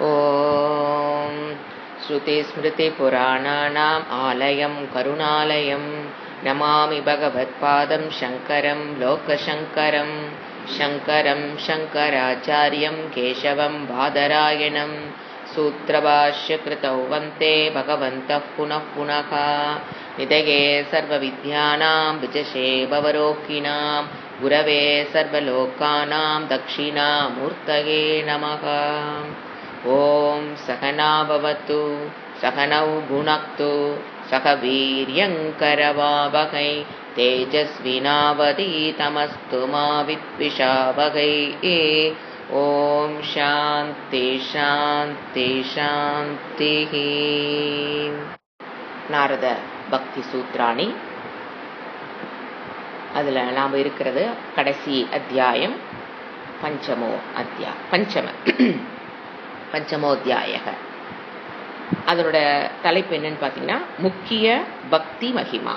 ॐ श्रुतिस्मृतिपुराणानाम् आलयं करुणालयं नमामि भगवत्पादं शङ्करं लोकशङ्करं शङ्करं शङ्कराचार्यं केशवं बादरायणं सूत्रभाष्यकृतौ वन्दे भगवन्तः पुनः पुनः निधये सर्वविद्यानां विजशे भवरोगिणां गुरवे सर्वलोकानां दक्षिणामूर्तये नमः। ॐ सहना भवतु सहनौ भुनक्तु सह वीर्यङ्करवावहै तेजस्विनावधीतमस्तु मा विद्विषावहै। ॐ शान्ति शान्ति शान्तिः। நாரத பக்தி சூத்ராணி, அதில் நாம் இருக்கிறது கடைசி அத்தியாயம் பஞ்சமோத்தியாய. அதனோட தலைப்பு என்னன்னு பார்த்தீங்கன்னா முக்கிய பக்தி மகிமா.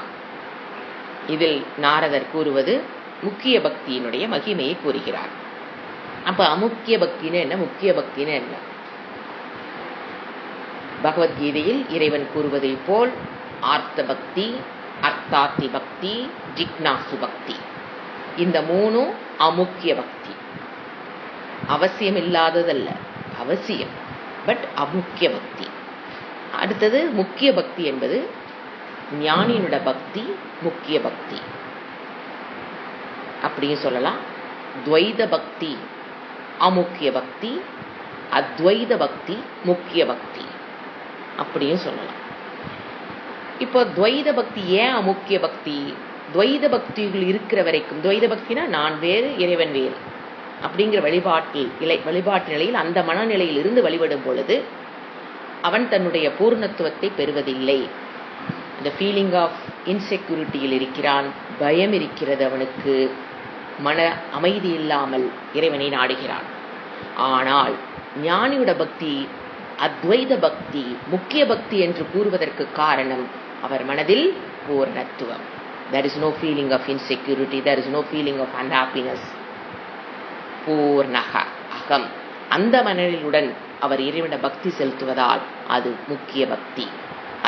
இதில் நாரதர் கூறுவது முக்கிய பக்தியினுடைய மகிமையை கூறுகிறார். அப்ப அமுக்கிய பக்தின்னு என்ன, முக்கிய பக்தின்னு என்ன? பகவத்கீதையில் இறைவன் கூறுவதை போல் ஆர்த்த பக்தி, அர்த்தாத்தி பக்தி, ஜிக்னாசு பக்தி, இந்த மூணும் அமுக்கிய பக்தி. அவசியம் இல்லாததல்ல, அவசியம், பட் அமுக்கிய பக்தி. அடுத்தது முக்கிய பக்தி என்பது ஞானியினுடைய பக்தி, முக்கிய பக்தி அப்படின்னு சொல்லலாம். துவைத பக்தி அமுக்கிய பக்தி, அத்வைத பக்தி முக்கிய பக்தி அப்படின்னு சொல்லலாம். இப்போ துவைத பக்தி ஏன் அமுக்கிய பக்தி? துவைத பக்திகள் இருக்கிற வரைக்கும், துவைத பக்தினா நான் வேறு இறைவன் வேறு அப்படிங்கிற வழிபாட்டு நிலையில், அந்த மனநிலையில் இருந்து வழிபடும் பொழுது அவன் தன்னுடைய பூர்ணத்துவத்தை பெறுவதில்லை. இந்த ஃபீலிங் ஆஃப் இன்செக்யூரிட்டியில் இருக்கிறான், பயம் இருக்கிறது அவனுக்கு, மன அமைதி இல்லாமல் இறைவனை நாடுகிறான். ஆனால் ஞானியோட பக்தி அத்வைத பக்தி, முக்கிய பக்தி என்று கூறுவதற்கு காரணம் அவர் மனதில் பூர்ணத்துவம். There is no feeling of insecurity, there is no feeling of unhappiness. பூர்ணக அகம், அந்த மனநிலையுடன் அவர் இறைவன பக்தி செலுத்துவதால் அது முக்கிய பக்தி.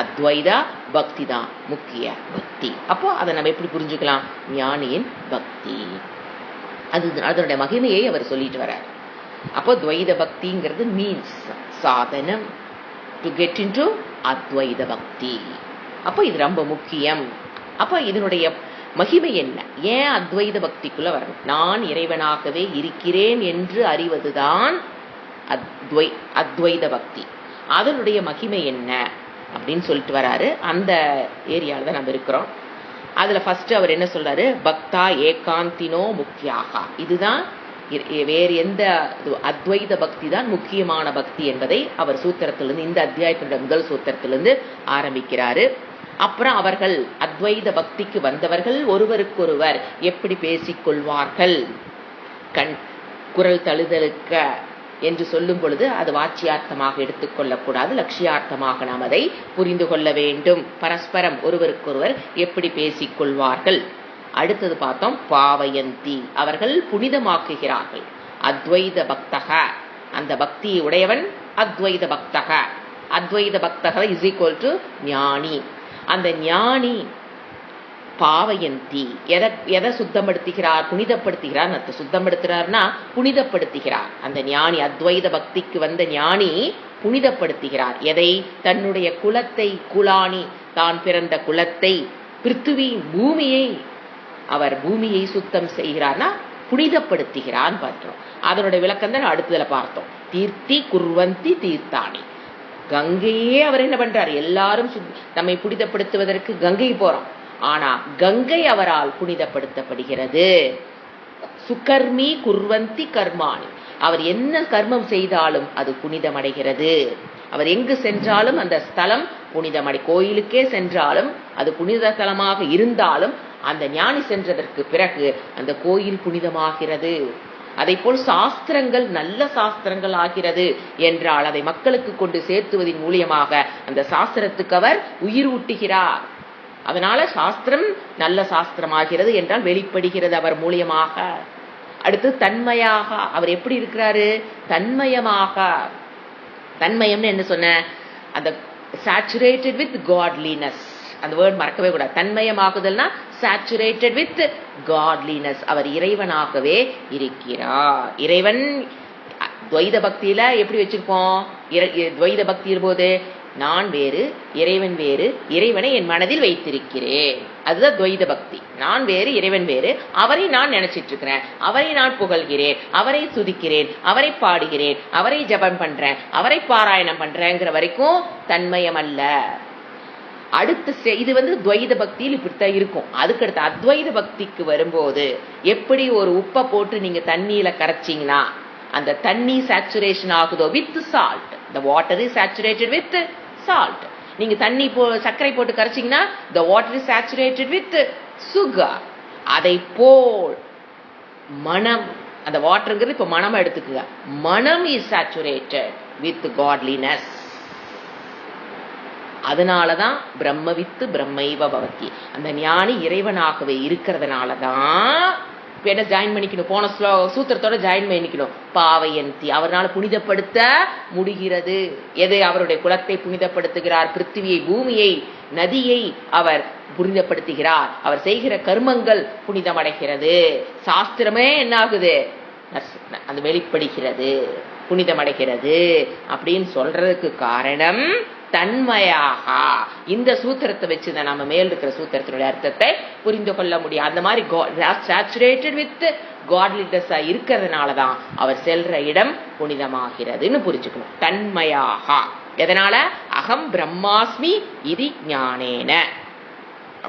அத்வைத பக்தி தான் முக்கிய பக்தி. அப்போ அதை நம்ம எப்படி புரிஞ்சுக்கலாம்? ஞானியின் பக்தி, அதனுடைய மகிமையை அவர் சொல்லிட்டு வர்றார். அப்போ துவைத பக்திங்கிறது மீன்ஸ் சாதனம் டு கெட் இன்டு அத்வைத பக்தி. அப்போ இது ரொம்ப முக்கியம். அப்போ இதனுடைய மகிமை என்ன? ஏன் அத்வைத பக்திக்குள்ள வரணும்? நான் இறைவனாகவே இருக்கிறேன் என்று அறிவதுதான் அத்வைத பக்தி. அதனுடைய மகிமை என்ன அப்படின்னு சொல்லிட்டு வராரு. அந்த ஏரியால தான் நம்ம இருக்கிறோம். அதுல ஃபர்ஸ்ட் அவர் என்ன சொல்றாரு? பக்தா ஏகாந்தினோ முக்கியாக. இதுதான் வேறு எந்த அத்வைத பக்தி தான் முக்கியமான பக்தி என்பதை அவர் சூத்திரத்திலிருந்து, இந்த அத்தியாயத்தினுடைய முதல் சூத்திரத்திலிருந்து ஆரம்பிக்கிறாரு. அப்புறம் அவர்கள் அத்வைத பக்திக்கு வந்தவர்கள் ஒருவருக்கொருவர் எப்படி பேசிக்கொள்வார்கள், குரல் தழுதலுக்க என்று சொல்லும் பொழுது அது வாச்சியார்த்தமாக எடுத்துக்கொள்ளக்கூடாது, லட்சியார்த்தமாக நாம் அதை புரிந்து கொள்ள வேண்டும். பரஸ்பரம் ஒருவருக்கொருவர் எப்படி பேசிக்கொள்வார்கள். அடுத்தது பார்த்தோம் பாவயந்தி, அவர்கள் புனிதமாக்குகிறார்கள். அத்வைத பக்தக, அந்த பக்தியை உடையவன் அத்வைத பக்தக. அத்வைத பக்தக இஸ் ஈக்குவல் டு ஞானி. அந்த ஞானி பாவயந்தி, எதை சுத்தப்படுத்துகிறார்? புனிதப்படுத்துகிறார். சுத்தப்படுத்துகிறார்னா புனிதப்படுத்துகிறார். அந்த ஞானி, அத்வைத பக்திக்கு வந்த ஞானி புனிதப்படுத்துகிறார். எதை? தன்னுடைய குலத்தை, குலானி, தான் பிறந்த குலத்தை, பிருத்திவி பூமியை, அவர் பூமியை சுத்தம் செய்கிறார்னா புனிதப்படுத்துகிறான்னு பார்த்தோம். அதனுடைய விளக்கம் தான் அடுத்ததுல பார்த்தோம். தீர்த்தி குர்வந்தி தீர்த்தானி, கங்கையே அவர் என்ன பண்றார்? எல்லாரும் நம்மை புனிதப்படுத்துவதற்கு கங்கை போறோம். ஆனா கங்கை அவரால் புனிதப்படுத்தப்படுகிறது. சுகர்மி குர்வந்தி கர்மானி, அவர் என்ன கர்மம் செய்தாலும் அது புனிதமடைகிறது. அவர் எங்கு சென்றாலும் அந்த ஸ்தலம் புனிதமடை. கோயிலுக்கே சென்றாலும் அது புனித ஸ்தலமாக இருந்தாலும் அந்த ஞானி சென்றதற்கு பிறகு அந்த கோயில் புனிதமாகிறது. அதை போல் சாஸ்திரங்கள் நல்ல சாஸ்திரங்கள் ஆகிறது என்றால் அதை மக்களுக்கு கொண்டு சேர்த்துவதன் மூலியமாக அந்த சாஸ்திரத்துக்கு அவர் உயிர் ஊட்டுகிறார். அதனால சாஸ்திரம் நல்ல சாஸ்திரமாகிறது என்றால் வெளிப்படுகிறது அவர் மூலியமாக. அடுத்து தன்மையாக, அவர் எப்படி இருக்கிறாரு? தன்மயமாக. தன்மயம்னு என்ன சொன்ன, அந்த சேச்சுரேட்டட் வித் காட்லினஸ், அந்த வேர்ட் மறக்கவே கூடாது. தன்மயமாகுதல்னா சேச்சுரேட்டட் வித் காட்லினஸ், அவர் இறைவனாகவே இருக்கிறார். இறைவன் துவைத பக்தியில எப்படி வச்சிருப்போம், துவைத பக்தி இருப்போது நான் வேறு இறைவன் வேறு, இறைவனை என் மனதில் வைத்திருக்கிறேன், அதுதான் துவைத பக்தி. நான் வேறு இறைவன் வேறு, அவரை நான் நினைச்சிட்டு இருக்கிறேன், அவரை நான் புகழ்கிறேன், அவரை துதிக்கிறேன், அவரை பாடுகிறேன், அவரை ஜபம் பண்றேன், அவரை பாராயணம் பண்றேங்கிற வரைக்கும் தன்மயம் அல்ல. அடுத்த இது துவைத பக்தியில் இப்படித்தான் இருக்கும். அதுக்கடுத்து அத்வைத பக்திக்கு வரும்போது எப்படி ஒரு உப்பை போட்டு நீங்க தண்ணியில கரைச்சிங்கன்னா அந்த தண்ணி சேச்சுரேஷன் ஆகுதோ with salt, the water is saturated with salt. நீங்க தண்ணி சர்க்கரை போட்டு கரைச்சிங்கன்னா the water is saturated with sugar. அதை போல் மனம், அந்த வாட்டருங்கிறது இப்ப மனம் எடுத்துக்குங்க, மனம் is saturated with godliness. அதனாலதான் பிரம்மவித்து பிரம்மைவ பவதி, அந்த ஞானி இறைவனாகவே இருக்கிறதுனாலதான் என்ன ஜாயின் பண்ணிக்கணும், போன சூத்திரத்தோட ஜாயின் பண்ணிக்கணும். பாவையந்தி, அவரால் புனிதப்படுத்த முடிகிறது. எது, அவருடைய குலத்தை புனிதப்படுத்துகிறார், பிருத்திவியை, பூமியை, நதியை அவர் புனிதப்படுத்துகிறார், அவர் செய்கிற கர்மங்கள் புனிதமடைகிறது, சாஸ்திரமே என்ன ஆகுது, அந்த வெளிப்படுகிறது, புனிதமடைகிறது அப்படின்னு சொல்றதுக்கு காரணம் தன்மையாக. இந்த சூத்திரத்தை வச்சுதான் நம்ம மேல் இருக்கிற சூத்திரத்தினுடைய அர்த்தத்தை புரிந்து கொள்ள முடியும். அந்த மாதிரி சேச்சுரேட்டட் வித் காட்லினஸ் இருக்கிறதுனாலதான் அவர் செல்ற இடம் புனிதமாகிறதுன்னு புரிஞ்சுக்கணும். தன்மையாக எதனால, அகம் பிரம்மாஸ்மி இது ஞானேன,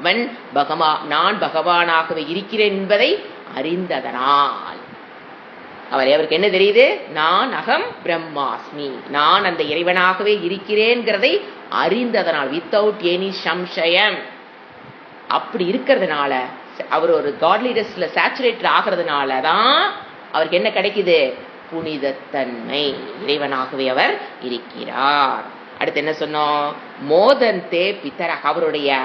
அவன் நான் பகவானாகவே இருக்கிறேன் என்பதை அறிந்ததனால். அவருக்கு என்ன தெரியுது, நான் அகம் பிரம்மாஸ்மி, நான் அந்த இறைவனாகவே இருக்கிறேன்கிறதை அறிந்ததனால், வித்தவுட் எனி சம்சயம். அப்படி இருக்கிறதுனால அவர் ஒரு காட்லினஸ்ல சேச்சுரேட்டட் ஆகிறதுனாலதான் அவருக்கு என்ன கிடைக்குது, புனிதத்தன்மை, இறைவனாகவே அவர் இருக்கிறார். அடுத்து என்ன சொன்னோம், மோதந்தே பிதரக, அவருடைய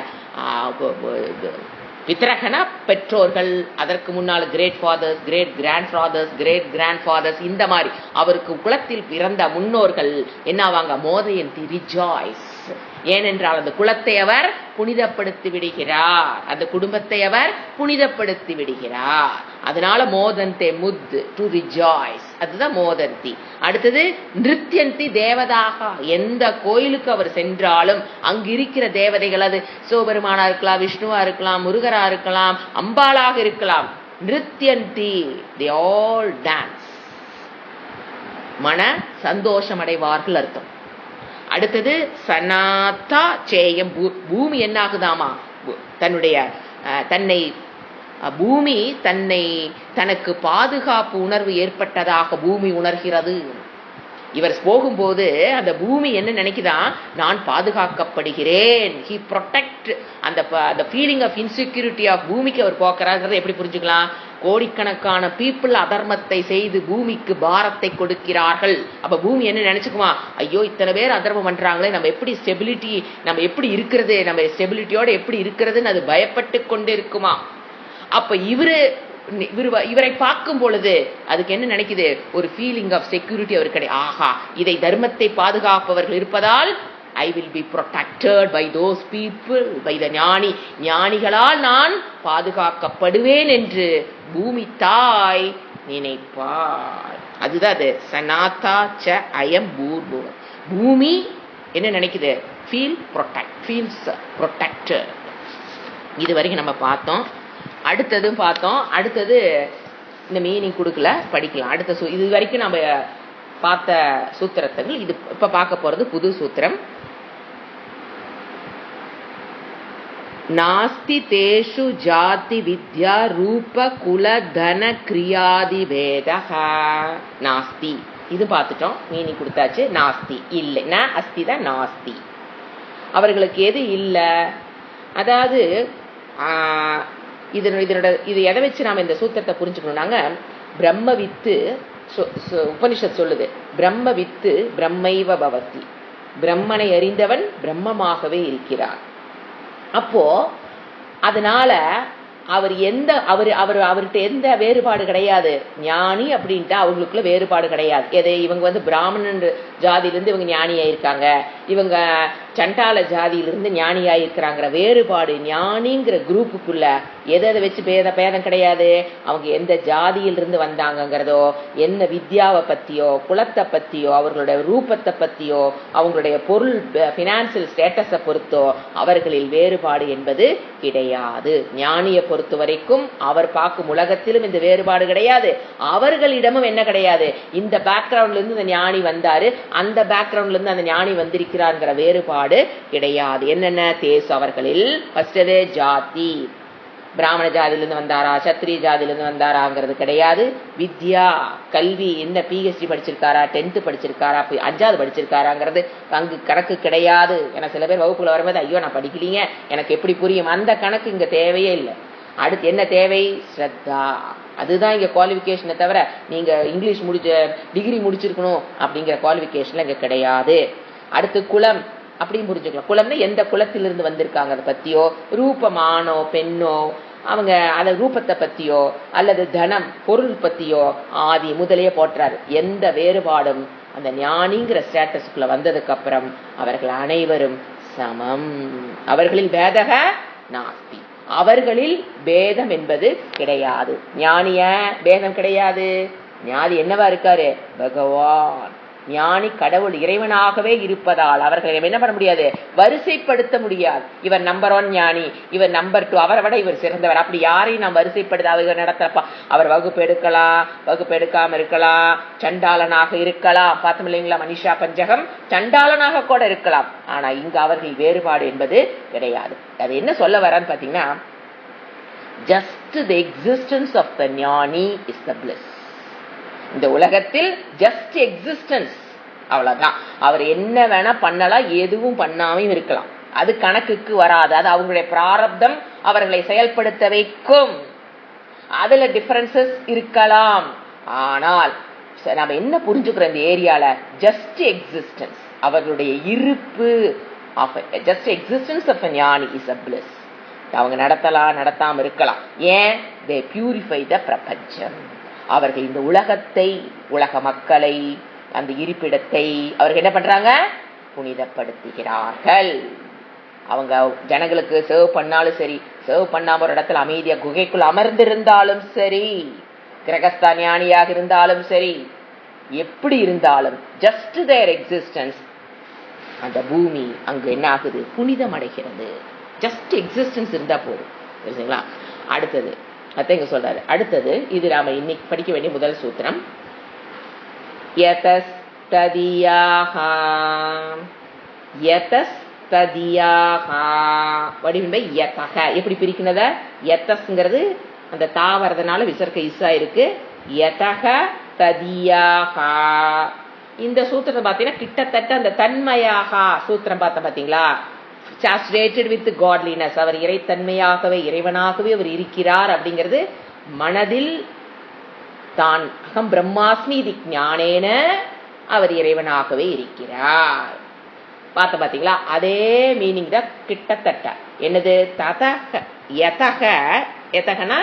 பிதரகனா பெற்றோர்கள், அதற்கு முன்னால் great fathers, great grandfathers, great grandfathers, இந்த மாதிரி அவருக்கு குலத்தில் பிறந்த முன்னோர்கள் என்ன ஆவாங்க, மோதயந்தி, ரிஜாய்ஸ். ஏனென்றால் அந்த குலத்தை அவர் புனிதப்படுத்தி விடுகிறார், அந்த குடும்பத்தை அவர் புனிதப்படுத்தி விடுகிறார். அதனால மோதந்தே, முத், டு ரிஜாய்ஸ், அதுதான் மோதந்தி. அடுத்தது நிருத்யந்தி தேவதாக, எந்த கோயிலுக்கு அவர் சென்றாலும் அங்கு இருக்கிற தேவதைகள், அது சிவபெருமானா இருக்கலாம், விஷ்ணுவா இருக்கலாம், முருகரா இருக்கலாம், அம்பாளாக இருக்கலாம், நிருத்யந்தி, they all dance, மன சந்தோஷம் அடைவார்கள் அர்த்தம். அடுத்தது சனாதா சேயம், பூமி என்ன ஆகுதாமா, பூமி தனக்கு பாதுகாப்பு உணர்வு ஏற்பட்டதாக பூமி உணர்கிறது. இவர் போகும்போது அந்த பூமி என்ன நினைக்குதான், நான் பாதுகாக்கப்படுகிறேன், he protect, அந்த ஃபீலிங் ஆஃப் இன்செக்யூரிட்டி ஆஃப் பூமிக்கு அவர் போக்குறாருங்கிறத எப்படி புரிஞ்சுக்கலாம், கோடிக்கணக்கான பீப்புள் அதர்மத்தை செய்து பூமிக்கு பாரத்தை கொடுக்கிறார்கள். அப்ப பூமி என்ன நினைச்சுக்குமா, ஐயோ இத்தனை பேர் அதர்மம் பண்றாங்களே, நம்ம எப்படி ஸ்டெபிலிட்டி, நம்ம எப்படி இருக்கிறது, நம்ம ஸ்டெபிலிட்டியோட எப்படி இருக்கிறதுன்னு அது பயப்பட்டு கொண்டு இருக்குமா. அப்ப இவரை பார்க்கும் பொழுது அதுக்கு என்ன நினைக்குது, ஒரு ஃபீலிங் ஆஃப் செக்யூரிட்டி அவர் கிடையாது. ஆஹா, இதை தர்மத்தை பாதுகாப்பவர்கள் இருப்பதால் I will be protected by those people, by the ஞானிகளால் நான் பாதுகாக்கப்படுவேன் என்று பூமி தாய் நினைப்பார். அதுதான் அது சனாதா ச அயம் பூர்புவ. பூமி என்ன நினைக்குது, feels protected. இது வரைக்கும் நம்ம பார்த்தோம். அடுத்தது இந்த மீனிங் கொடுக்கல, படிக்கலாம். இது வரைக்கும் நம்ம பார்த்த சூத்திரங்கள். இது இப்ப பார்க்க போறது புது சூத்திரம். நாஸ்தி தேஷு ஜாதி வித்யா ரூப குல தன கிரியாதி வேதஹ. நாஸ்தி இது பார்த்துட்டோம், மீனிங் கொடுத்தாச்சு. நாஸ்தி இல்லை, ந அஸ்தி தான் நாஸ்தி. அவர்களுக்கு எது இல்லை, அதாவது இது எதை வச்சு நாம இந்த சூத்திரத்தை புரிஞ்சுக்கணும்னாங்க, பிரம்மவித்து உபனிஷத் சொல்லுது, பிரம்மவித்து பிரம்மைவ பவதி, பிரம்மனை அறிந்தவன் பிரம்மமாகவே இருக்கிறார். அப்போ அதனால அவர்கிட்ட எந்த வேறுபாடு கிடையாது. ஞானி அப்படின்ட்டு அவங்களுக்குள்ள வேறுபாடு கிடையாது. எதை இவங்க பிராமணன் ஜாதியிலிருந்து இவங்க ஞானியாயிருக்காங்க, இவங்க சண்டால ஜாதியிலிருந்து ஞானியாயிருக்கிறாங்கிற வேறுபாடு ஞானிங்கிற குரூப்புக்குள்ள எதை வச்சு பேதம் கிடையாது. அவங்க எந்த ஜாதியிலிருந்து வந்தாங்கிறதோ, என்ன வித்யாவை பத்தியோ, குலத்தை பத்தியோ, அவர்களுடைய ரூபத்தை பத்தியோ, அவங்களுடைய பொருள் பினான்சியல் ஸ்டேட்டஸை பொறுத்தோ அவர்களில் வேறுபாடு என்பது கிடையாது. ஞானியை பொறுத்த வரைக்கும் அவர் பார்க்கும் உலகத்திலும் இந்த வேறுபாடு கிடையாது. அவர்களிடமும் என்ன கிடையாது, இந்த பேக்ரவுண்ட்ல இருந்து இந்த ஞானி வந்தாரு, அந்த பேக்ரவுண்ட்ல இருந்து அந்த ஞானி வந்திருக்கிறார்ங்கிற வேறுபாடு கிடையாது. என்னென்ன தேசு அவர்களில் ஃபர்ஸ்ட் ஜாதி, பிராமண ஜாதியிலிருந்து வந்தாரா, சத்திரிய ஜாதியிலிருந்து வந்தாராங்கிறது கிடையாது. வித்யா கல்வி, என்ன பிஹெச்டி படிச்சிருக்காரா, 10th படிச்சிருக்காரா, 5வது படிச்சிருக்காராங்கிறது அங்கு கணக்கு கிடையாது. ஏன்னா சில பேர் வகுப்புல வரும்போது ஐயோ நான் படிக்கலீங்க எனக்கு எப்படி புரியும், அந்த கணக்கு இங்க தேவையே இல்லை. அடுத்து என்ன தேவை, ஸ்ரத்தா. அதுதான் இங்க குவாலிபிகேஷனை தவிர நீங்க இங்கிலீஷ் டிகிரி முடிச்சிருக்கணும் அப்படிங்கிற குவாலிபிகேஷன் இங்க கிடையாது. அடுத்து குலம் அப்படின்னு புரிஞ்சுக்கலாம். குலம்னா எந்த குலத்திலிருந்து வந்திருக்காங்க அதை பத்தியோ, ரூபமானோ பெண்ணோ, அவங்க அந்த ரூபத்தை பத்தியோ அல்லது தனம் பொருள் பத்தியோ ஆதி முதலையே போற்றாரு. எந்த வேறுபாடும் அந்த ஞானிங்கிற ஸ்டேட்டஸ்க்குள்ள வந்ததுக்கு அப்புறம் அவர்கள் அனைவரும் சமம். அவர்களில் பேதக நாஸ்தி, அவர்களில் பேதம் என்பது கிடையாது. ஞானிய பேதம் கிடையாது. ஞானி என்னவா இருக்காரு, பகவான். ஞானி கடவுள் இறைவனாகவே இருப்பதால் அவர்களை என்ன பண்ண முடியாது, வரிசைப்படுத்த முடியாது. இவர் நம்பர் 1 ஞானி, இவர் நம்பர் 2, அவரை விட இவர் சிறந்தவர், அப்படி யாரையும் நாம் வரிசைப்படுத்த அவர் நடத்தப்பா. அவர் வகுப்பு எடுக்கலாம், வகுப்பு எடுக்காம இருக்கலாம், சண்டாளனாக இருக்கலாம். பார்த்தோம் இல்லைங்களா, மனிஷா பஞ்சகம் சண்டாளனாக கூட இருக்கலாம். ஆனா இங்க அவர்கள் வேறுபாடு என்பது கிடையாது. அது என்ன சொல்ல வரான்னு பாத்தீங்கன்னா, just the existence of the ஞானி is the bliss. இந்த உலகத்தில் ஜஸ்ட் எக்ஸிஸ்டன்ஸ், அவ்வளவுதான். அவர் என்ன வேணா பண்ணலாம், எதுவும் பண்ணாமையும் இருக்கலாம், அது கணக்குக்கு வராது. அது அவங்களுடைய பிராரப்தம் அவர்களை செயல்படுத்த வைக்கும். அதுல டிஃபரன்சஸ் இருக்கலாம். ஆனால் நம்ம என்ன புரிஞ்சுக்கிறோம் இந்த ஏரியால, ஜஸ்ட் எக்ஸிஸ்டன்ஸ், அவர்களுடைய இருப்பு, ஜஸ்ட் எக்ஸிஸ்டன்ஸ் ஆஃப் a ஞானி இஸ் a bliss. அவங்க நடத்தலாம், நடத்தாம இருக்கலாம். ஏன், they purify the பிரபஞ்சம். அவர்கள் இந்த உலகத்தை, உலக மக்களை, அந்த இருப்பிடத்தை அவர்கள் என்ன பண்றாங்க, புனிதப்படுத்துகிறார்கள். அவங்க ஜனங்களுக்கு சர்வ் பண்ணாலும் சரி, சர்வ் பண்ணாம ஒரு இடத்துல அமைதியா குகைக்குள் அமர்ந்திருந்தாலும் சரி, கிரகஸ்தா ஞானியாக இருந்தாலும் சரி, எப்படி இருந்தாலும் ஜஸ்ட் தேர் எக்ஸிஸ்டன்ஸ், அந்த பூமி அங்கு என்ன ஆகுது, புனிதம் அடைகிறது. ஜஸ்ட் எக்ஸிஸ்டன்ஸ் இருந்தா போதும். சரிங்களா? அடுத்தது அதான் இங்க சொல்றாரு. அடுத்தது இது நாம இன்னைக்கு படிக்க வேண்டிய முதல் சூத்திரம். எப்படி பிரிக்கிறத, யதஸ்ங்கிறது அந்த தாவறதுனால விசர்க்க இஸ்ஸா இருக்கு. யதக ததியாக, இந்த சூத்திரத்தை பார்த்தீங்கன்னா கிட்டத்தட்ட அந்த தன்மையாக சூத்திரம் பார்த்த பாத்தீங்களா, saturated with godliness. அவர் இறைத்தன்மையாகவே, இறைவனாகவே அவர் இருக்கிறார் அப்படிங்கிறது மனதில் தான் அகம் பிரம்மாஸ்மி இது ஞானேன அவர் இறைவனாகவே இருக்கிறார். பார்த்த பாத்தீங்களா, அதே மீனிங் தான் கிட்டத்தட்ட. என்னது, ததக யதக, யதகனா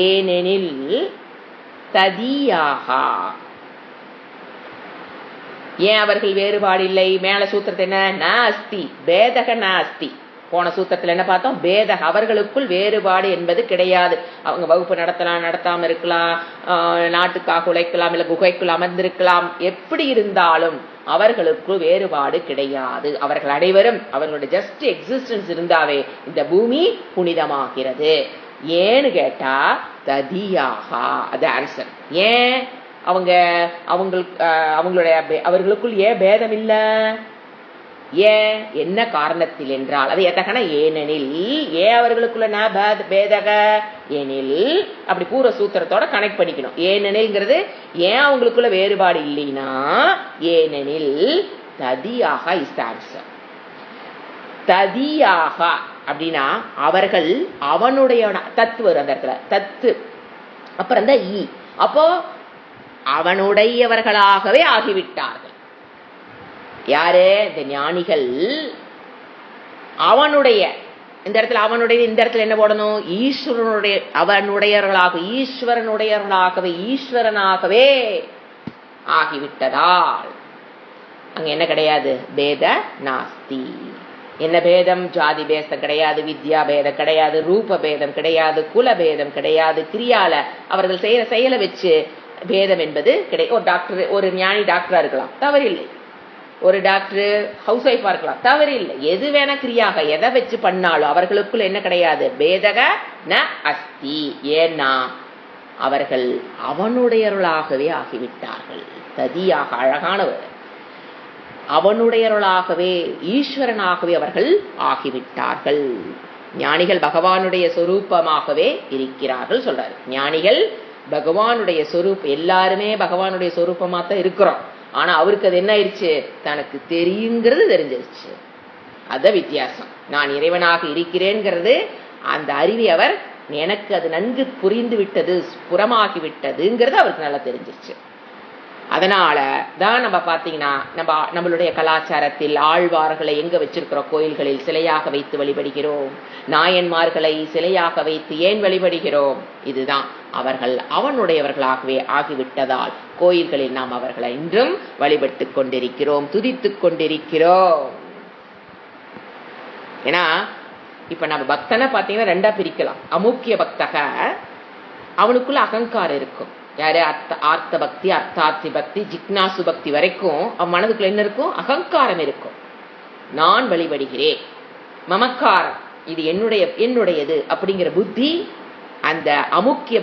ஏனெனில், ததியாக ஏன் அவர்கள் வேறுபாடு இல்லை. மேல சூத்திரத்தை என்ன, நாஸ்தி பேதக நாஸ்தி. போன சூத்திரத்துல என்ன பார்த்தோம், பேதக அவர்களுக்குள் வேறுபாடு என்பது கிடையாது. அவங்க வகுப்பு நடத்தலாம், நடத்தாம இருக்கலாம், நாட்டுக்காக உழைக்கலாம், இல்ல குகைக்குள் அமர்ந்திருக்கலாம், எப்படி இருந்தாலும் அவர்களுக்கு வேறுபாடு கிடையாது. அவர்கள் அனைவரும் அவர்களுடைய ஜஸ்ட் எக்ஸிஸ்டன்ஸ் இருந்தாவே இந்த பூமி புனிதமாகிறது. ஏன்னு கேட்டா ததியாக, அது ஆன்சர். ஏன் அவர்களுக்குள் ஏன் பேதம் இல்ல, ஏன் என்ன காரணத்தில் என்றால், அது எத்தகன ஏனெனில், ஏன் அவர்களுக்குள்ள பேதக எனில், அப்படி பூர்வ சூத்திரத்தோட கனெக்ட் பண்ணிக்கணும். ஏனெனில்ங்கிறது ஏன் அவங்களுக்குள்ள வேறுபாடு இல்லைன்னா, ஏனெனில் ததியாக இஸ் ஆன்சர். ததியாக அப்படின்னா அவர்கள் அவனுடைய தத்து வரும் அந்த இடத்துல, தத்து அப்புறம் தான் ஈ, அப்போ அவனுடையவர்களாகவே ஆகிவிட்டார்கள். யாரு, இந்த ஞானிகள் அவனுடைய இந்த இடத்துல அவனுடைய, இந்த இடத்துல என்ன போடணும்? ஈஸ்வரனுடைய, அவனுடையவர்களாக, ஈஸ்வரனுடையவர்களாகவே, ஈஸ்வரனாகவே ஆகிவிட்டதால் அங்க என்ன கிடையாது? பேத நாஸ்தி. என்ன பேதம்? ஜாதி பேதம் கிடையாது, வித்யா பேதம் கிடையாது, ரூப பேதம் கிடையாது, குல பேதம் கிடையாது, கிரியால அவர்கள் செய்யற செயலை வச்சு பேதம் என்பது கிடையாது. ஒரு டாக்டர், ஒரு ஞானி டாக்டரா இருக்கலாம், தவறில்லை. ஒரு டாக்டர் ஹவுஸ் ஒய்ஃபா இருக்கலாம், தவறில்லை. எது வேணா கிரியாக எதை வச்சு பண்ணாலும் அவர்களுக்குள்ள என்ன கிடையாது? பேதக ந அஸ்தி. ஏன்னா அவர்கள் அவனுடையவர்களாகவே ஆகிவிட்டார்கள். ததியாக அழகானவர், அவனுடையவர்களாகவே, ஈஸ்வரனாகவே அவர்கள் ஆகிவிட்டார்கள். ஞானிகள் பகவானுடைய சொரூபமாகவே இருக்கிறார்கள் சொல்றாரு. ஞானிகள் பகவானுடைய சொரூபம், எல்லாருமே பகவானுடைய சொரூபமா தான் இருக்கிறோம். ஆனா அவருக்கு அது என்ன ஆயிடுச்சு? தனக்கு தெரியுங்கிறது தெரிஞ்சிருச்சு. அத வித்தியாசம். நான் இறைவனாக இருக்கிறேங்கிறது அந்த அறிவை அவர், எனக்கு அது நன்கு புரிந்து விட்டது, புறமாகி விட்டதுங்கிறது அவருக்கு நல்லா தெரிஞ்சிருச்சு. அதனால தான் நம்ம பாத்தீங்கன்னா நம்மளுடைய கலாச்சாரத்தில் ஆழ்வார்களை எங்க வச்சிருக்கிறோம்? கோயில்களில் சிலையாக வைத்து வழிபடுகிறோம். நாயன்மார்களை சிலையாக வைத்து ஏன் வழிபடுகிறோம்? இதுதான், அவர்கள் அவனுடையவர்களாகவே ஆகிவிட்டதால் கோயில்களில் நாம் அவர்களை இன்றும் வழிபட்டுக் கொண்டிருக்கிறோம், துதித்துக் கொண்டிருக்கிறோம். ஏன்னா இப்ப நம்ம பக்தனை பாத்தீங்கன்னா ரெண்டா பிரிக்கலாம். அமுக்கிய பக்தக, அவனுக்குள்ள அகங்காரம் இருக்கும். யாரு? ஆர்த்த பக்தி, அர்த்தார்த்தி பக்தி, ஜிக்னாசு பக்தி வரைக்கும் அவன் மனதுக்குள்ள என்ன இருக்கும்? அகங்காரம் இருக்கும். நான் வழிபடுகிறேன், மமக்காரம், இது என்னுடையது அப்படிங்கிற புத்தி அந்த அமுக்கிய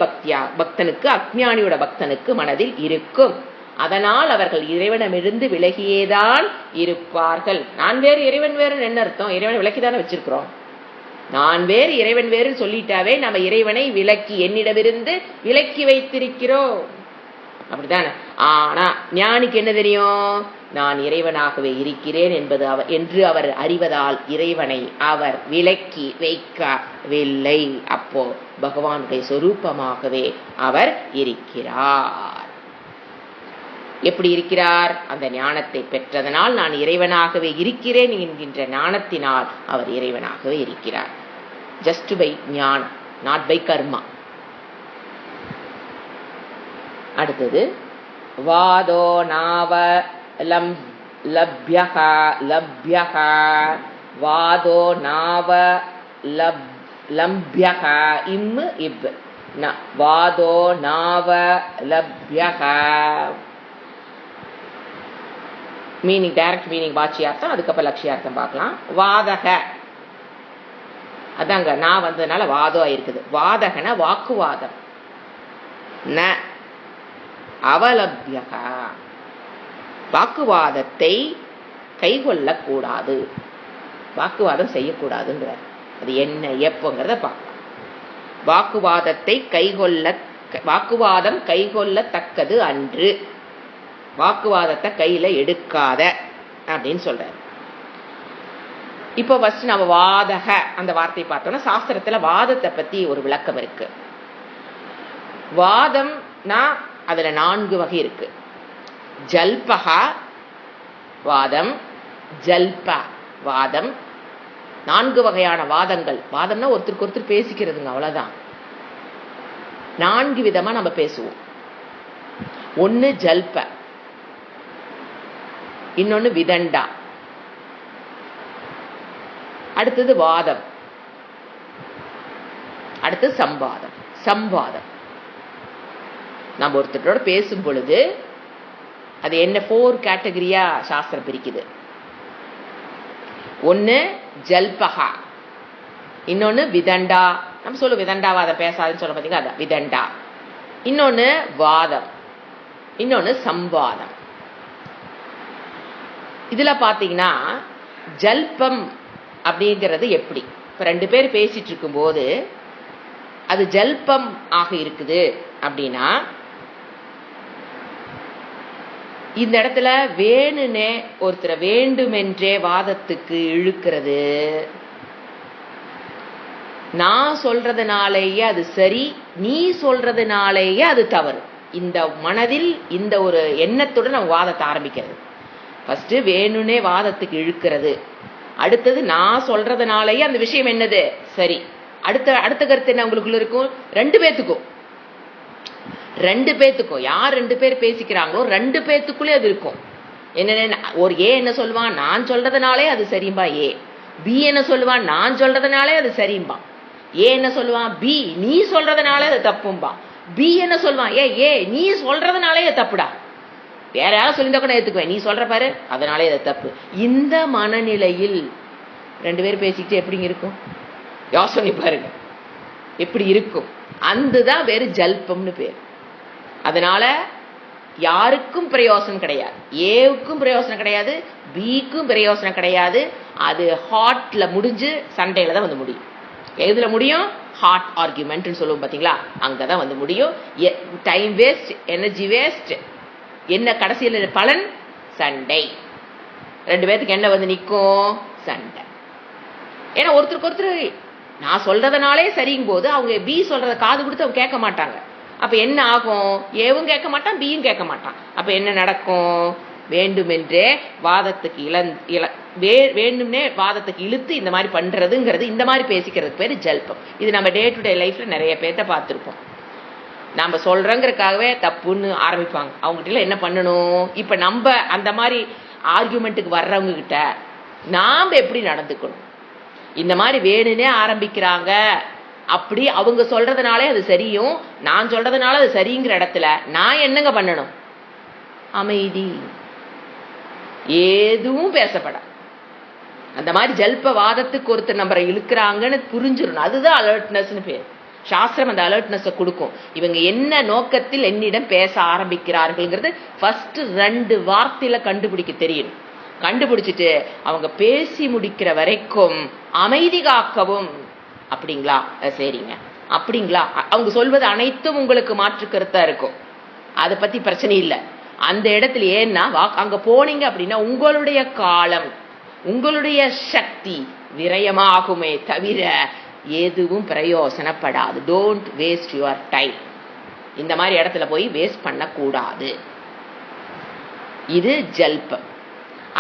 பக்தனுக்கு, அஞ்ஞானியோட பக்தனுக்கு மனதில் இருக்கும். அதனால் அவர்கள் இறைவனமிருந்து விலகியேதான் இருப்பார்கள். நான் வேறு இறைவன் வேறு என்ன அர்த்தம்? இறைவனை விலக்கிதானே வச்சிருக்கிறோம். நான் வேறு இறைவன் வேறு சொல்லிட்டாவே நம்ம இறைவனை விலக்கி, என்னிடமிருந்து விலக்கி வைத்திருக்கிறோம். அப்படித்தானே? ஆனா ஞானிக்கு என்ன தெரியும்? நான் இறைவனாகவே இருக்கிறேன் என்று அவர் அறிவதால் இறைவனை அவர் விலக்கி வைக்கவில்லை. அப்போ பகவானுடைய சொரூபமாகவே அவர் இருக்கிறார். எப்படி இருக்கிறார்? அந்த ஞானத்தை பெற்றதனால் நான் இறைவனாகவே இருக்கிறேன் என்கின்ற ஞானத்தினால் அவர் இறைவனாகவே இருக்கிறார். ஜஸ்ட் பை ஞானம், நாட் பை கர்மா. அடுத்தது வாதோ நாவ லப்யஹ லப்யஹ வாதோ நாவ லப்யஹ இம் இப் வாதோ நாவ லப்யஹ. மீனிங், டைரக்ட் மீனிங் வாச்சியார்த்தம், அதுக்கப்புறம் லட்சியார்த்தம் பார்க்கலாம். வாதக, அதாங்க நான் வந்ததுனால வாதம் ஆயிருக்குது. வாதகன வாக்குவாதம். ந அவலப்யக, வாக்குவாதத்தை கைகொள்ளக்கூடாது, வாக்குவாதம் செய்யக்கூடாதுங்கிறார். அது என்ன எப்பங்கிறத பார்க்கலாம். வாக்குவாதத்தை வாக்குவாதம் கைகொள்ளத்தக்கது அன்று, வாக்குவாதத்தை கையில எடுக்காத அப்படின்னு சொல்றாரு. இப்போ ஃபர்ஸ்ட் நம்ம வாதக அந்த வார்த்தை பார்த்தோம்னா, சாஸ்திரத்துல வாதத்தை பத்தி ஒரு விளக்கம் இருக்கு. வாதம்னா அதுல 4 வகை இருக்கு. ஜல்பகா வாதம், ஜல்ப வாதம், 4 வகையான வாதங்கள். வாதம்னா ஒருத்தருக்கு ஒருத்தர் பேசிக்கிறதுங்க, அவ்வளவுதான். 4 விதமா நம்ம பேசுவோம். ஒன்னு ஜல்ப, இன்னொன்னு விதண்டா, அடுத்தது வாதம், அடுத்து சம்வாதம். சம்வாதம் நம்ம ஒருத்தரோட பேசும் பொழுது அது என்ன 4 கேட்டகரியா சாஸ்திரம் பிரிக்குது. ஒன்னு ஜல்பகா, இன்னொன்னு விதண்டா. நம்ம சொல்ல விதண்டாவாதம் பேசாதுன்னு சொல்ல பார்த்தீங்க, அதான் விதண்டா. இன்னொன்னு வாதம், இன்னொன்னு சம்வாதம். இதுல பாத்தீங்கன்னா ஜல்பம் அப்படிங்கிறது எப்படி? இப்ப 2 பேர் பேசிட்டு இருக்கும் போது அது ஜல்பம் ஆக இருக்குது அப்படின்னா, இந்த இடத்துல வேணுனே ஒருத்தரை வேண்டுமென்றே வாதத்துக்கு இழுக்கிறது, நான் சொல்றதுனாலேயே அது சரி, நீ சொல்றதுனாலேயே அது தவறு. இந்த மனதில் இந்த ஒரு எண்ணத்துடன் நம்ம வாதத்தை ஆரம்பிக்கிறது. ஃபர்ஸ்ட் வேணுனே வாதத்துக்கு இழுக்கிறது, அடுத்தது நான் சொல்றதுனாலயே அந்த விஷயம் என்னது சரி. அடுத்த கருத்து என்ன உங்களுக்குள்ள இருக்கும்? ரெண்டு பேத்துக்கும் யார் 2 பேர் பேசிக்கிறாங்களோ 2 பேத்துக்குள்ளே அது இருக்கும். என்ன ஒரு ஏ என்ன சொல்லுவான், நான் சொல்றதுனாலே அது சரிம்பா ஏ. பி என்ன சொல்லுவான், நான் சொல்றதுனாலே அது சரிம்பா. ஏ என்ன சொல்லுவான், பி நீ சொல்றதுனாலே அது தப்பும்பா. பி என்ன சொல்லுவான், ஏ நீ சொல்றதுனாலே அது தப்புடா. வேற யாரும் சொல்லியிருந்தா கூட ஏத்துக்குவேன், நீ சொல்ற பாரு அதனாலே அது தப்பு. இந்த மனநிலையில் 2 பேர் பேசிக்கிட்டு எப்படிங்க இருக்கும்? யோசனை பாருங்க எப்படி இருக்கும். அதுதான் வேறு ஜல்பம்னு பேர். அதனால யாருக்கும் பிரயோசனம் கிடையாது, ஏவுக்கும் பிரயோசனம் கிடையாது, பிக்கும் பிரயோசனம் கிடையாது. அது ஹார்ட்ல முடிஞ்சு சண்டையில தான் வந்து முடியும். எதுல முடியும்? ஹார்ட் ஆர்குமெண்ட் சொல்லுவோம் பாத்தீங்களா, அங்கதான் வந்து முடியும். Time waste, energy waste. என்ன கடைசியில் பலன்? சண்டை. 2 பேருக்கு என்ன வந்து நிற்கும்? சண்டை. ஏன்னா ஒருத்தருக்கு ஒருத்தர் நான் சொல்றதுனாலே சரிங்கும் போது அவங்க பி சொல்றத காது கொடுத்து அவங்க கேட்க மாட்டாங்க. அப்ப என்ன ஆகும்? ஏவும் கேட்க மாட்டான், பியும் கேட்க மாட்டான். அப்ப என்ன நடக்கும்? வேண்டுமென்றே வாதத்துக்கு வேண்டும்னே வாதத்துக்கு இழுத்து இந்த மாதிரி பண்றதுங்கிறது, இந்த மாதிரி பேசிக்கிறதுக்கு பேரு ஜல்பம். இது நம்ம டே டு டே லைஃப்ல நிறைய பேர்த்த பார்த்திருப்போம். நம்ம சொல்றங்கிறதுக்காகவே தப்புன்னு ஆரம்பிப்பாங்க. அவங்ககிட்ட என்ன பண்ணணும்? இப்ப நம்ம அந்த மாதிரி ஆர்குமெண்ட்டுக்கு வர்றவங்க கிட்ட நாம எப்படி நடந்துக்கணும்? இந்த மாதிரி வேணும்னே ஆரம்பிக்கிறாங்க, அப்படி அவங்க சொல்றதுனாலே அது சரியும், நான் சொல்றதுனால அது சரிங்கிற இடத்துல நான் என்னங்க பண்ணணும்? அமைதி. எதுவும் பேசப்பட. அந்த மாதிரி ஜல்பவாதத்துக்கு ஒருத்தர் நம்பரை இழுக்கிறாங்கன்னு புரிஞ்சிடணும். அதுதான் அலர்ட்னஸ்னு பேர். சாஸ்திரம் அந்த அலர்ட்னஸை கொடுக்கும். இவங்க என்ன நோக்கத்தில் என்னிடம் பேச ஆரம்பிக்கிறார்கள்ங்கிறது ஃபர்ஸ்ட் 2 வார்த்தையில கண்டுபிடிக்க தெரியணும். கண்டுபிடிச்சிட்டு அவங்க பேசி முடிக்கிற வரைக்கும் அமைதி காக்கவும். அப்படிங்களா, சரிங்க, அப்படிங்களா, அவங்க சொல்வது அனைத்தும் உங்களுக்கு மாற்று கருத்தா இருக்கும், அதை பத்தி பிரச்சனை இல்லை. அந்த இடத்துல ஏன்னா அங்க போனீங்க அப்படின்னா உங்களுடைய காலம், உங்களுடைய சக்தி விரயமாகுமே தவிர எதுவும் பிரயோசனப்படாது. Don't waste your time. இந்த மாதிரி இடத்துல போய் வேஸ்ட் பண்ணக்கூடாது. இது ஜல்பம்.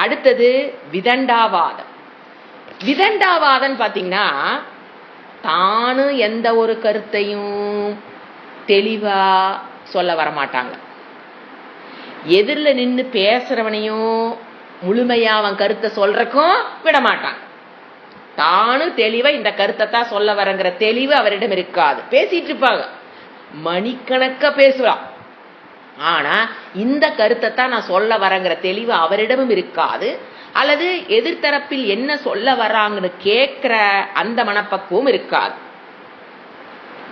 அடுத்தது விதண்டாவாதம். விதண்டாவாதம் பாத்தீங்கன்னா தானும் எந்த ஒரு கருத்தையும் தெளிவா சொல்ல வரமாட்டாங்க. எதிரில் நின்று பேசுறவனையும் முழுமையா அவன் கருத்தை சொல்றக்கும் விட மாட்டான். தானும் தெளிவா இந்த கருத்தை தான் சொல்ல வரங்கிற தெளிவு அவரிடம் இருக்காது. பேசிட்டு இருப்பாங்க, மணிக்கணக்கா பேசுவான். ஆனா இந்த கருத்தை தான் நான் சொல்ல வரங்கிற தெளிவு அவரிடமும் இருக்காது. அல்லது எதிர்த்தரப்பில் என்ன சொல்ல வர்றாங்கன்னு கேட்கிற அந்த மனப்பக்குவம் இருக்காது.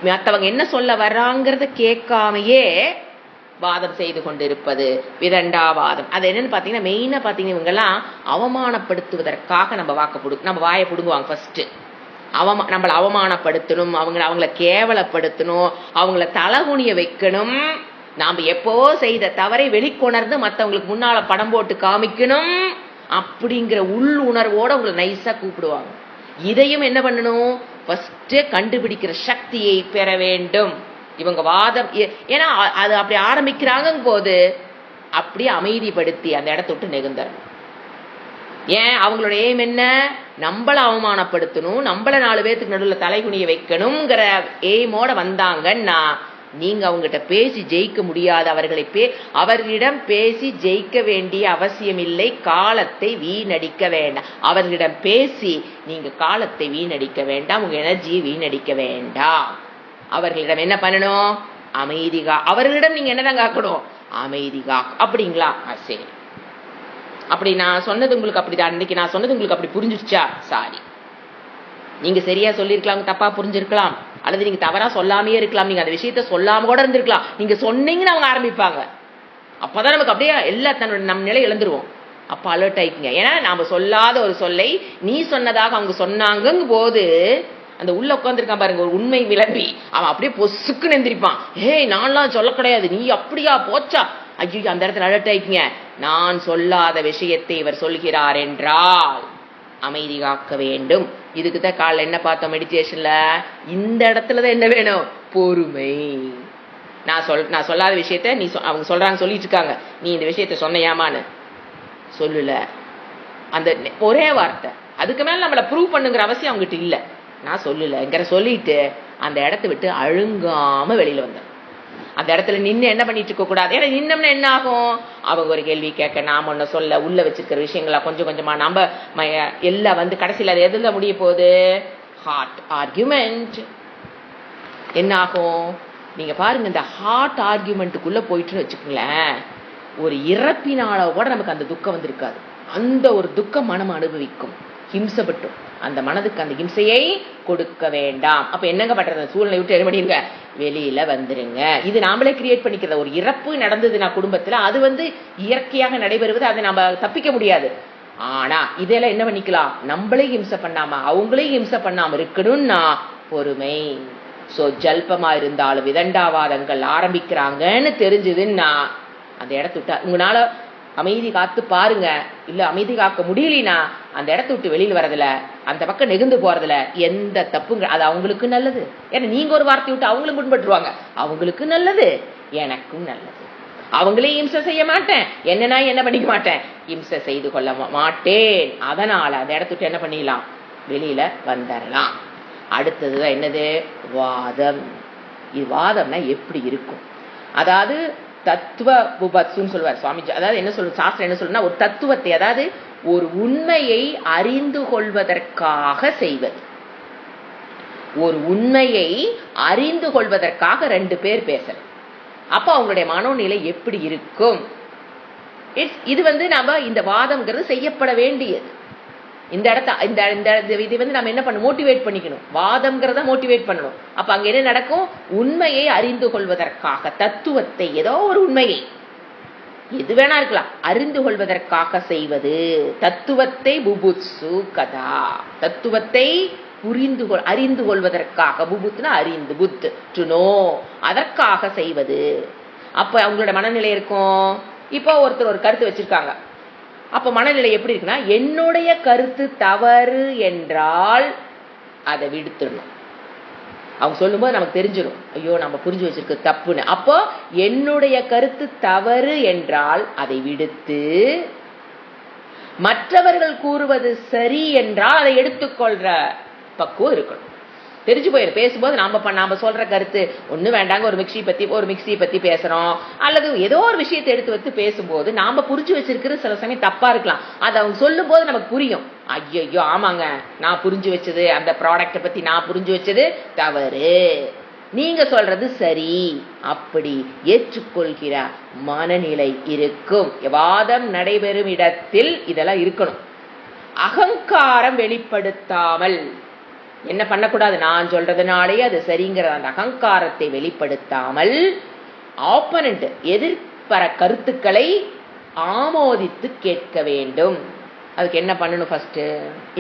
மற்றவங்க என்ன சொல்ல வர்றாங்கிறத கேட்காமையே வாதம் செய்து கொண்டிருப்பது விதண்டாவாதம். அது என்னன்னு பாத்தீங்கன்னா மெயினா பாத்தீங்கன்னா இவங்க எல்லாம் அவமானப்படுத்துவதற்காக நம்ம வாயை புடுங்குவாங்க. ஃபர்ஸ்ட் நம்மளை அவமானப்படுத்தணும், அவங்கள கேவலப்படுத்தணும், அவங்கள தலகுனிய வைக்கணும், நாம எப்போ செய்த தவறை வெளிக்கொணர்ந்து மற்றவங்களுக்கு முன்னால படம் போட்டு காமிக்கணும் அப்படிங்கிற உள் உணர்வோட உங்களை நைஸா கூப்பிடுவாங்க. இதையும் என்ன பண்ணணும்? ஃபர்ஸ்ட் கண்டுபிடிக்கிற சக்தியை பெற வேண்டும் இவங்க வாதம். ஏன்னா அது அப்படி ஆரம்பிக்கிறாங்க போது அப்படியே அமைதிப்படுத்தி அந்த இடத்த விட்டு நெகுந்தரணும். ஏன்? அவங்களோட எய்ம் என்ன? நம்மள அவமானப்படுத்தணும், நம்மள 4 பேத்துக்கு நடுவில் தலைகுனிய வைக்கணுங்கிற எய்மோட வந்தாங்கன்னா நீங்க அவங்ககிட்ட பேசி ஜெயிக்க முடியாது. அவர்களிடம் பேசி ஜெயிக்க வேண்டிய அவசியம் இல்லை. காலத்தை வீணடிக்க வேண்டாம். அவர்களிடம் பேசி நீங்க காலத்தை வீணடிக்க வேண்டாம், உங்க எனர்ஜியை வீணடிக்க வேண்டாம். அவர்களிடம் என்ன பண்ணணும்? அமைதிகா. அவர்களிடம் நீங்க என்னதான் காக்கணும்? அமைதிகா. அப்படிங்களா? சரி. அப்படி நான் சொன்னது உங்களுக்கு அப்படிதான், அன்னைக்கு நான் சொன்னது உங்களுக்கு அப்படி புரிஞ்சிருச்சா? சாரி, நீங்க சரியா சொல்லிருக்கலாம், தப்பா புரிஞ்சிருக்கலாம், அல்லது நீங்க தவறா சொல்லாமே இருக்கலாம், நீங்க அந்த விஷயத்த சொல்லாம கூட இருந்திருக்கலாம். நீங்க சொன்னீங்கன்னு அவங்க ஆரம்பிப்பாங்க. அப்பதான் நமக்கு அப்படியே எல்லா நம்ம நிலை இழந்துருவோம். அப்ப அலர்ட் ஆயிக்குங்க. ஏன்னா நாம சொல்லாத ஒரு சொல்லை நீ சொன்னதாக அவங்க சொன்னாங்க போது அந்த உள்ள உட்காந்துருக்கான் பாருங்க ஒரு உண்மை விளம்பி, அவன் அப்படியே பொசுக்கு நெந்திருப்பான். ஏய் நான்லாம் சொல்ல கிடையாது, நீ அப்படியா போச்சா? ஐயோ, அந்த இடத்துல அலர்ட் ஆயிக்குங்க. நான் சொல்லாத விஷயத்தை இவர் சொல்கிறார் என்றால் அமைதி காக்க வேண்டும். இதுக்குதான் காலைல என்ன பார்த்தோம் மெடிடேஷன்ல? இந்த இடத்துலதான் என்ன வேணும்? பொறுமை. நான் சொல்லாத விஷயத்த நீ அவங்க சொல்றாங்க, சொல்லிட்டு இருக்காங்க, நீ இந்த விஷயத்த சொன்னையாமான்னு சொல்லல. அந்த ஒரே வார்த்தை, அதுக்கு மேல நம்மள ப்ரூவ் பண்ணுங்கிற அவசியம் அவங்ககிட்ட இல்ல. நான் சொல்லலைங்கிற சொல்லிட்டு அந்த இடத்த விட்டு அழுங்காம வெளியில வந்தேன். அந்த இடத்துல நின்று என்ன பண்ணிட்டு இருக்க கூடாது. ஏன்னா நின்னம்னா என்ன ஆகும், அவங்க ஒரு கேள்வி கேட்க, நாம ஒண்ணு சொல்ல, உள்ள வச்சிருக்கிற விஷயங்களா கொஞ்சம் கொஞ்சமா நம்ம எல்லாம் வந்து கடைசியில் அது எதுல முடிய போகுது, ஹார்ட் ஆர்கியூமெண்ட். என்ன ஆகும் நீங்க பாருங்க, இந்த ஹார்ட் ஆர்கியூமெண்ட்டுக்குள்ள போயிட்டுன்னு வச்சுக்கோங்களேன், ஒரு இறப்பினால கூட நமக்கு அந்த துக்கம் வந்து இருக்காது. அந்த ஒரு துக்கம் மனம் அனுபவிக்கும், ஹிம்சப்பட்டும். அந்த மனதுக்கு அந்த ஹிம்சையை கொடுக்க வேண்டாம். அப்ப என்னங்க பண்றது, சூழ்நிலை விட்டு என்ன பண்ணிருங்க, வெளியில வந்துருங்க. இது நாமளே கிரியேட் பண்ணிக்கிறது. ஒரு இறப்பு நடந்ததுன்னா குடும்பத்துல, அது வந்து இயற்கையாக நடைபெறுவது, அதை நம்ம தப்பிக்க முடியாது. ஆனா இதெல்லாம் என்ன பண்ணிக்கலாம், நம்மளே ஹிம்சை பண்ணாம அவங்களையும் ஹிம்சை பண்ணாம இருக்கணும்னா பொறுமை. சோ ஜல்பமா இருந்தாலும் விதண்டாவாதங்கள் ஆரம்பிக்கிறாங்கன்னு தெரிஞ்சதுன்னா அந்த இடத்த விட்டா உங்களால அமைதி காத்து பாருங்க. இல்ல அமைதி காக்க முடியலனா அந்த இடத்த விட்டு வெளியில வரதுல, அந்த பக்கம் நெகுந்து போறதுல எந்த தப்புங்க. அது அவங்களுக்கு நல்லது. ஏன்னா நீங்க ஒரு வார்த்தை விட்டு அவங்களும் முன்பற்றுவாங்க, அவங்களுக்கு நல்லது, எனக்கும் நல்லது. அவங்களே இம்சை செய்ய மாட்டேன், என்னன்னா என்ன பண்ணிக்க மாட்டேன், இம்சை செய்து கொள்ள மாட்டேன். அதனால அந்த இடத்த விட்டு என்ன பண்ணிடலாம், வெளியில வந்துடலாம். அடுத்ததுதான் என்னது, வாதம். இது வாதம்னா எப்படி இருக்கும், அதாவது தத்துவ புபத்சுன்னு சொல்லுவார் சுவாமிஜி. அதாவது என்ன சொல்ற சாஸ்திரம் என்ன சொல்லுன்னா, ஒரு தத்துவத்தை, அதாவது ஒரு உண்மையை அறிந்து கொள்வதற்காக செய்வது. ஒரு உண்மையை அறிந்து கொள்வதற்காக ரெண்டு பேர் பேசணும். அப்ப அவங்களுடைய மனோநிலை எப்படி இருக்கும். இது வந்து நாம இந்த வாதம்ங்கிறது செய்யப்பட வேண்டியது. இந்த இடத்த இது வந்து நம்ம என்ன பண்ணணும், மோட்டிவேட் பண்ணிக்கணும். வாதம்ங்கிறத மோட்டிவேட் பண்ணணும். அப்ப அங்க என்ன நடக்கும், உண்மையை அறிந்து கொள்வதற்காக, தத்துவத்தை, ஏதோ ஒரு உண்மையை, எது வேணா இருக்கலாம், அறிந்து கொள்வதற்காக செய்வது. தத்துவத்தை புபுத்சு கதா, தத்துவத்தை அறிந்து கொள்வதற்காக, புபுத்னா அறிந்து, புத் டு நோ, அதற்காக செய்வது. அப்ப அவங்களோட மனநிலை இருக்கும். இப்போ ஒருத்தர் ஒரு கருத்து வச்சிருக்காங்க, அப்ப மனநிலை எப்படி இருக்குன்னா, என்னுடைய கருத்து தவறு என்றால் அதை விடுத்துடணும். அவங்க சொல்லும்போது நமக்கு தெரிஞ்சிடும், ஐயோ நம்ம புரிஞ்சு வச்சிருக்க தப்புன்னு. அப்போ என்னுடைய கருத்து தவறு என்றால் அதை விடுத்து, மற்றவர்கள் கூறுவது சரி என்றால் அதை எடுத்துக்கொள்ற பக்குவம் இருக்கணும். தெரிஞ்சு போயிடும். பேசும்போது நாம சொல்ற கருத்து ஒண்ணு வேண்டாங்க, ஒரு மிக்சியை பத்தி பேசுறோம், அல்லது ஏதோ ஒரு விஷயத்தை எடுத்து வச்சு பேசும்போது நாம புரிஞ்சு வச்சிருக்கிறது சில சமயம் தப்பா இருக்கலாம். அது அவங்க சொல்லும் போது நமக்கு புரியும், ஐயோ ஆமாங்க நான் புரிஞ்சு வச்சது, அந்த ப்ராடக்ட பத்தி நான் புரிஞ்சு வச்சது தவறு, நீங்க சொல்றது சரி, அப்படி ஏற்றுக்கொள்கிற மனநிலை இருக்கும். வாதம் நடைபெறும் இடத்தில் இதெல்லாம் இருக்கணும். அகங்காரம் வெளிப்படுத்தாமல் என்ன பண்ணக்கூடாது, நான் சொல்றதுனாலே அது சரிங்கிற அந்த அகங்காரத்தை வெளிப்படுத்தாமல், ஆப்பனண்ட் எதிர்பர கருத்துக்களை ஆமோதித்து கேட்க வேண்டும். அதுக்கு என்ன பண்ணணும், ஃபர்ஸ்ட்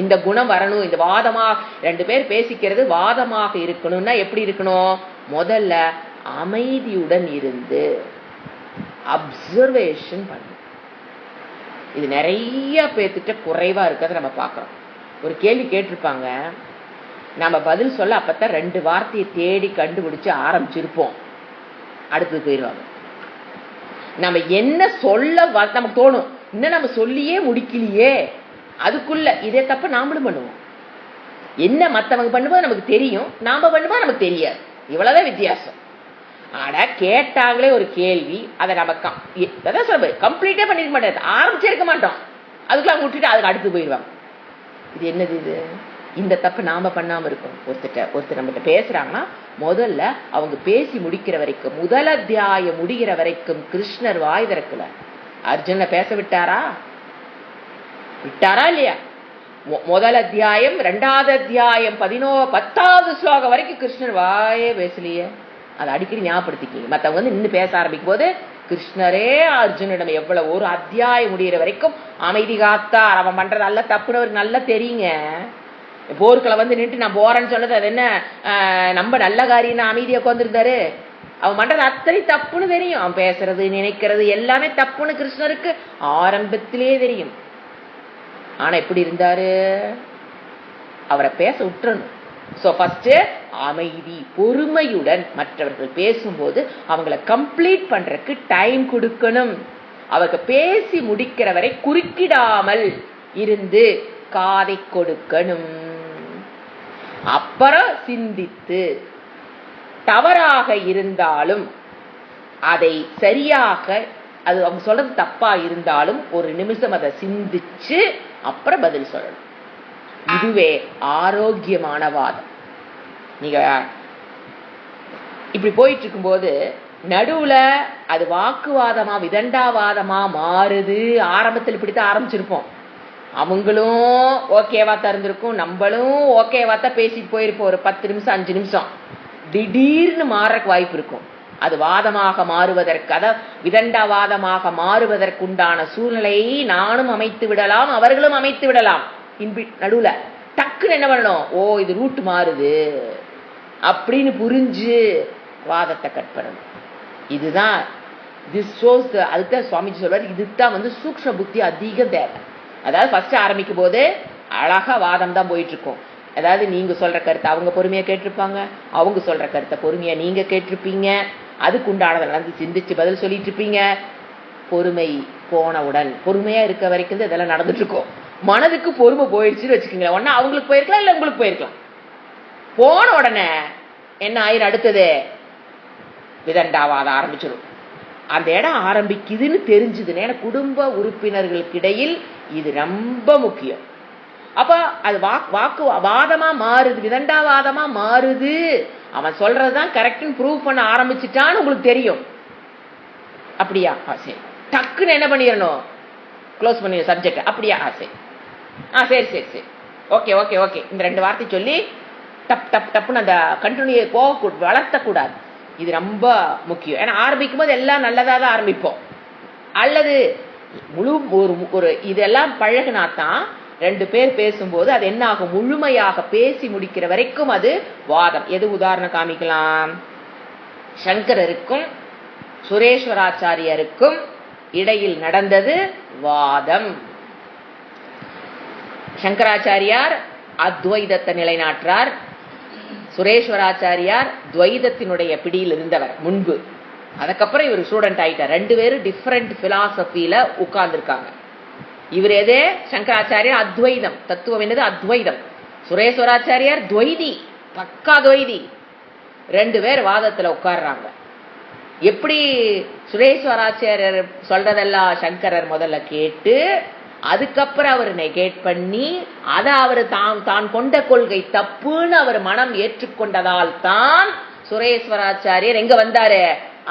இந்த குணம் வரணும். இந்த வாதமாக ரெண்டு பேர் பேசிக்கிறது வாதமாக இருக்கணும்னா எப்படி இருக்கணும், முதல்ல அமைதியுடன் இருந்து அப்சர்வேஷன் பண்ணணும். இது நிறைய பேர்த்திட்ட குறைவா இருக்கிறத நம்ம பார்க்கிறோம். ஒரு கேள்வி கேட்டிருப்பாங்க, நம்ம பதில் சொல்ல அப்பத்தான் ரெண்டு வார்த்தையை தேடி கண்டுபிடிச்சு ஆரம்பிச்சிருப்போம், அடுத்தது போயிடுவாங்க. நம்ம என்ன சொல்ல நமக்கு தோணும், இன்னும் நம்ம சொல்லியே முடிக்கலையே, அதுக்குள்ள இதே தப்ப நாமளும் பண்ணுவோம். என்ன மத்தவங்க பண்ணும்போது நமக்கு தெரியும், நாம பண்ணும்போது நமக்கு தெரியாது. இவ்வளவுதான் வித்தியாசம். ஆனா கேட்டாங்களே ஒரு கேள்வி, அதை நம்ம கம்ப்ளீட்டே பண்ணிருக்க மாட்டேன், ஆரம்பிச்சிருக்க மாட்டோம், அதுக்குள்ள விட்டுட்டு அதுக்கு அடுத்து போயிடுவாங்க. இது என்னது, இது இந்த தப்பு நாம பண்ணாம இருக்கணும். ஒருத்தர் நம்மகிட்ட பேசுறாங்கன்னா முதல்ல அவங்க பேசி முடிக்கிற வரைக்கும், முதல் அத்தியாயம் முடிகிற வரைக்கும் கிருஷ்ணர் வாய் திறக்கல. அர்ஜுன பேச விட்டாரா இல்லையா? முதல் அத்தியாயம், 2வது அத்தியாயம் 10வது ஸ்லோகம் வரைக்கும் கிருஷ்ணர் வாயே பேசலையே. அதை அடிக்கடி ஞாபகப்படுத்திக்கிங்க. மற்றவங்க வந்து நின்று பேச ஆரம்பிக்கும் போது கிருஷ்ணரே அர்ஜுனிடம் எவ்வளவு, ஒரு அத்தியாயம் முடிகிற வரைக்கும் அமைதி காத்தார். அவன் பண்றது நல்ல தப்புன்னு அவருக்கு நல்லா தெரியுங்க. போர்க்களை வந்து நின்று நான் போறேன்னு சொன்னது அது என்ன நம்ம நல்ல காரியம் அமைதியா உட்காந்துருந்தாரு. அவன் பண்றது அத்தனை தப்புன்னு தெரியும், அவன் பேசுறது நினைக்கிறது எல்லாமே தப்புன்னு கிருஷ்ணருக்கு ஆரம்பத்திலே தெரியும். ஆனா எப்படி இருந்தாரு, அவரை பேச விட்டுறணும். சோ ஃபர்ஸ்ட் அமைதி, பொறுமையுடன் மற்றவர்கள் பேசும்போது அவங்களை கம்ப்ளீட் பண்றதுக்கு டைம் கொடுக்கணும். அவங்க பேசி முடிக்கிற வரை குறுக்கிடாமல் இருந்து காதை கொடுக்கணும். அப்புறம் சிந்தித்து தவறாக இருந்தாலும் அதை சரியாக, அது அவங்க சொல்றது தப்பா இருந்தாலும் ஒரு நிமிஷம் அதை சிந்திச்சு அப்புறம் பதில் சொல்லணும். இதுவே ஆரோக்கியமான வாதம். நீங்க இப்படி போயிட்டு இருக்கும்போது நடுவுல அது வாக்குவாதமா விதண்டாவாதமா மாறுது. ஆரம்பத்தில் இப்படித்தான் ஆரம்பிச்சிருப்போம், அவங்களும் ஓகேவா திறந்திருக்கும், நம்மளும் ஓகேவா தான் பேசிட்டு போயிருப்போம். ஒரு 10 நிமிஷம் 5 நிமிஷம் திடீர்னு மாறக்கு வாய்ப்பு இருக்கும். அது வாதமாக மாறுவதற்கு, அதாவது விதண்டாவாதமாக மாறுவதற்குண்டான சூழ்நிலையை நானும் அமைத்து விடலாம், அவர்களும் அமைத்து விடலாம். நடுவுல டக்குன்னு என்ன பண்ணணும், ஓ இது ரூட் மாறுது அப்படின்னு புரிஞ்சு வாதத்தை கட் பண்ணணும். இதுதான் அதுதான் சுவாமிஜி சொல்றாரு, இதுதான் சூக்ஷ்ம புத்தி அதிக தேவை. அதாவது ஃபர்ஸ்ட் ஆரம்பிக்கும் போது அழகா வாதம் தான் போயிட்டு இருக்கும். அதாவது நீங்க சொல்ற கருத்தை அவங்க பொறுமையா கேட்டிருப்பாங்க, அவங்க சொல்ற கருத்தை பொறுமையா நீங்க கேட்டிருப்பீங்க, அதுக்குண்டானதை நடந்து சிந்திச்சு பதில் சொல்லிட்டு இருப்பீங்க. பொறுமை போனவுடன், பொறுமையா இருக்க வரைக்கும் இதெல்லாம் நடந்துட்டு இருக்கும். மனதுக்கு பொறுமை போயிடுச்சுன்னு வச்சுக்கோங்க, ஒன்னா அவங்களுக்கு போயிருக்கலாம் இல்ல உங்களுக்கு போயிருக்கலாம். போன உடனே என்ன ஆயிரம், அடுத்தது விதண்டாவாத ஆரம்பிச்சிடும். அந்த இடம் ஆரம்பிக்குதுன்னு தெரிஞ்சுதுன்னு, ஏன்னா குடும்ப உறுப்பினர்களுக்கு இடையில் இது ரொம்ப முக்கியம். அப்ப அது வாதமா மாறுது, விதண்டாவாதமா மாறுது. அவன் சொல்றதுதான் கரெக்ட்னு ப்ரூவ் பண்ண ஆரம்பிச்சுட்டான்னு உங்களுக்கு தெரியும். அப்படியா, சரி, டக்குன்னு என்ன பண்ணிடணும், க்ளோஸ் பண்ணி சப்ஜெக்ட். அப்படியா, சரி சரி சரி சரி, ஓகே ஓகே ஓகே, இந்த 2 வார்த்தை சொல்லி டப் டப் டப்புன்னு அந்த கண்டினியூ வளர்த்தக்கூடாது. இது ரொம்ப முக்கியம். ஏன்னா ஆரம்பிக்கும் போது எல்லாம் நல்லதா தான் ஆரம்பிப்போம். அல்லது முழு ஒரு இதெல்லாம் பழகினாத்தான் 2 பேர் பேசும்போது அது என்ன ஆகும், முழுமையாக பேசி முடிக்கிற வரைக்கும் அது வாதம். எது உதாரணம் காமிக்கலாம், சங்கரருக்கும் சுரேஸ்வராச்சாரியருக்கும் இடையில் நடந்தது வாதம். சங்கராச்சாரியார் அத்வைதத்தை நிலைநாட்டுறார், சுரேஸ்வராச்சாரியார் துவைதத்தினுடைய பிடியில் இருந்தவர் முன்பு. அதுக்கப்புறம் இவர் ஸ்டூடெண்ட் ஆயிட்டார். 2 பேரும் டிஃபரெண்ட் பிலாசபியில உட்கார்ந்துருக்காங்க. இவர் எதே சங்கராச்சாரியார் அத்வைதம், தத்துவம் என்னது அத்வைதம், சுரேஸ்வராச்சாரியார் துவைதி, பக்கா துவைதி. 2 பேர் வாதத்துல உட்கார்றாங்க. எப்படி சுரேஸ்வராச்சாரியர் சொல்றதெல்லாம் சங்கரர் முதல்ல கேட்டு அதுக்கப்புறம் அவர் நெகேட் பண்ணி அதை அவர் தான் கொண்ட கொள்கை தப்புன்னு அவர் மனம் ஏற்றுக்கொண்டதால் தான் சுரேஸ்வராச்சாரியர் எங்க வந்தாரு,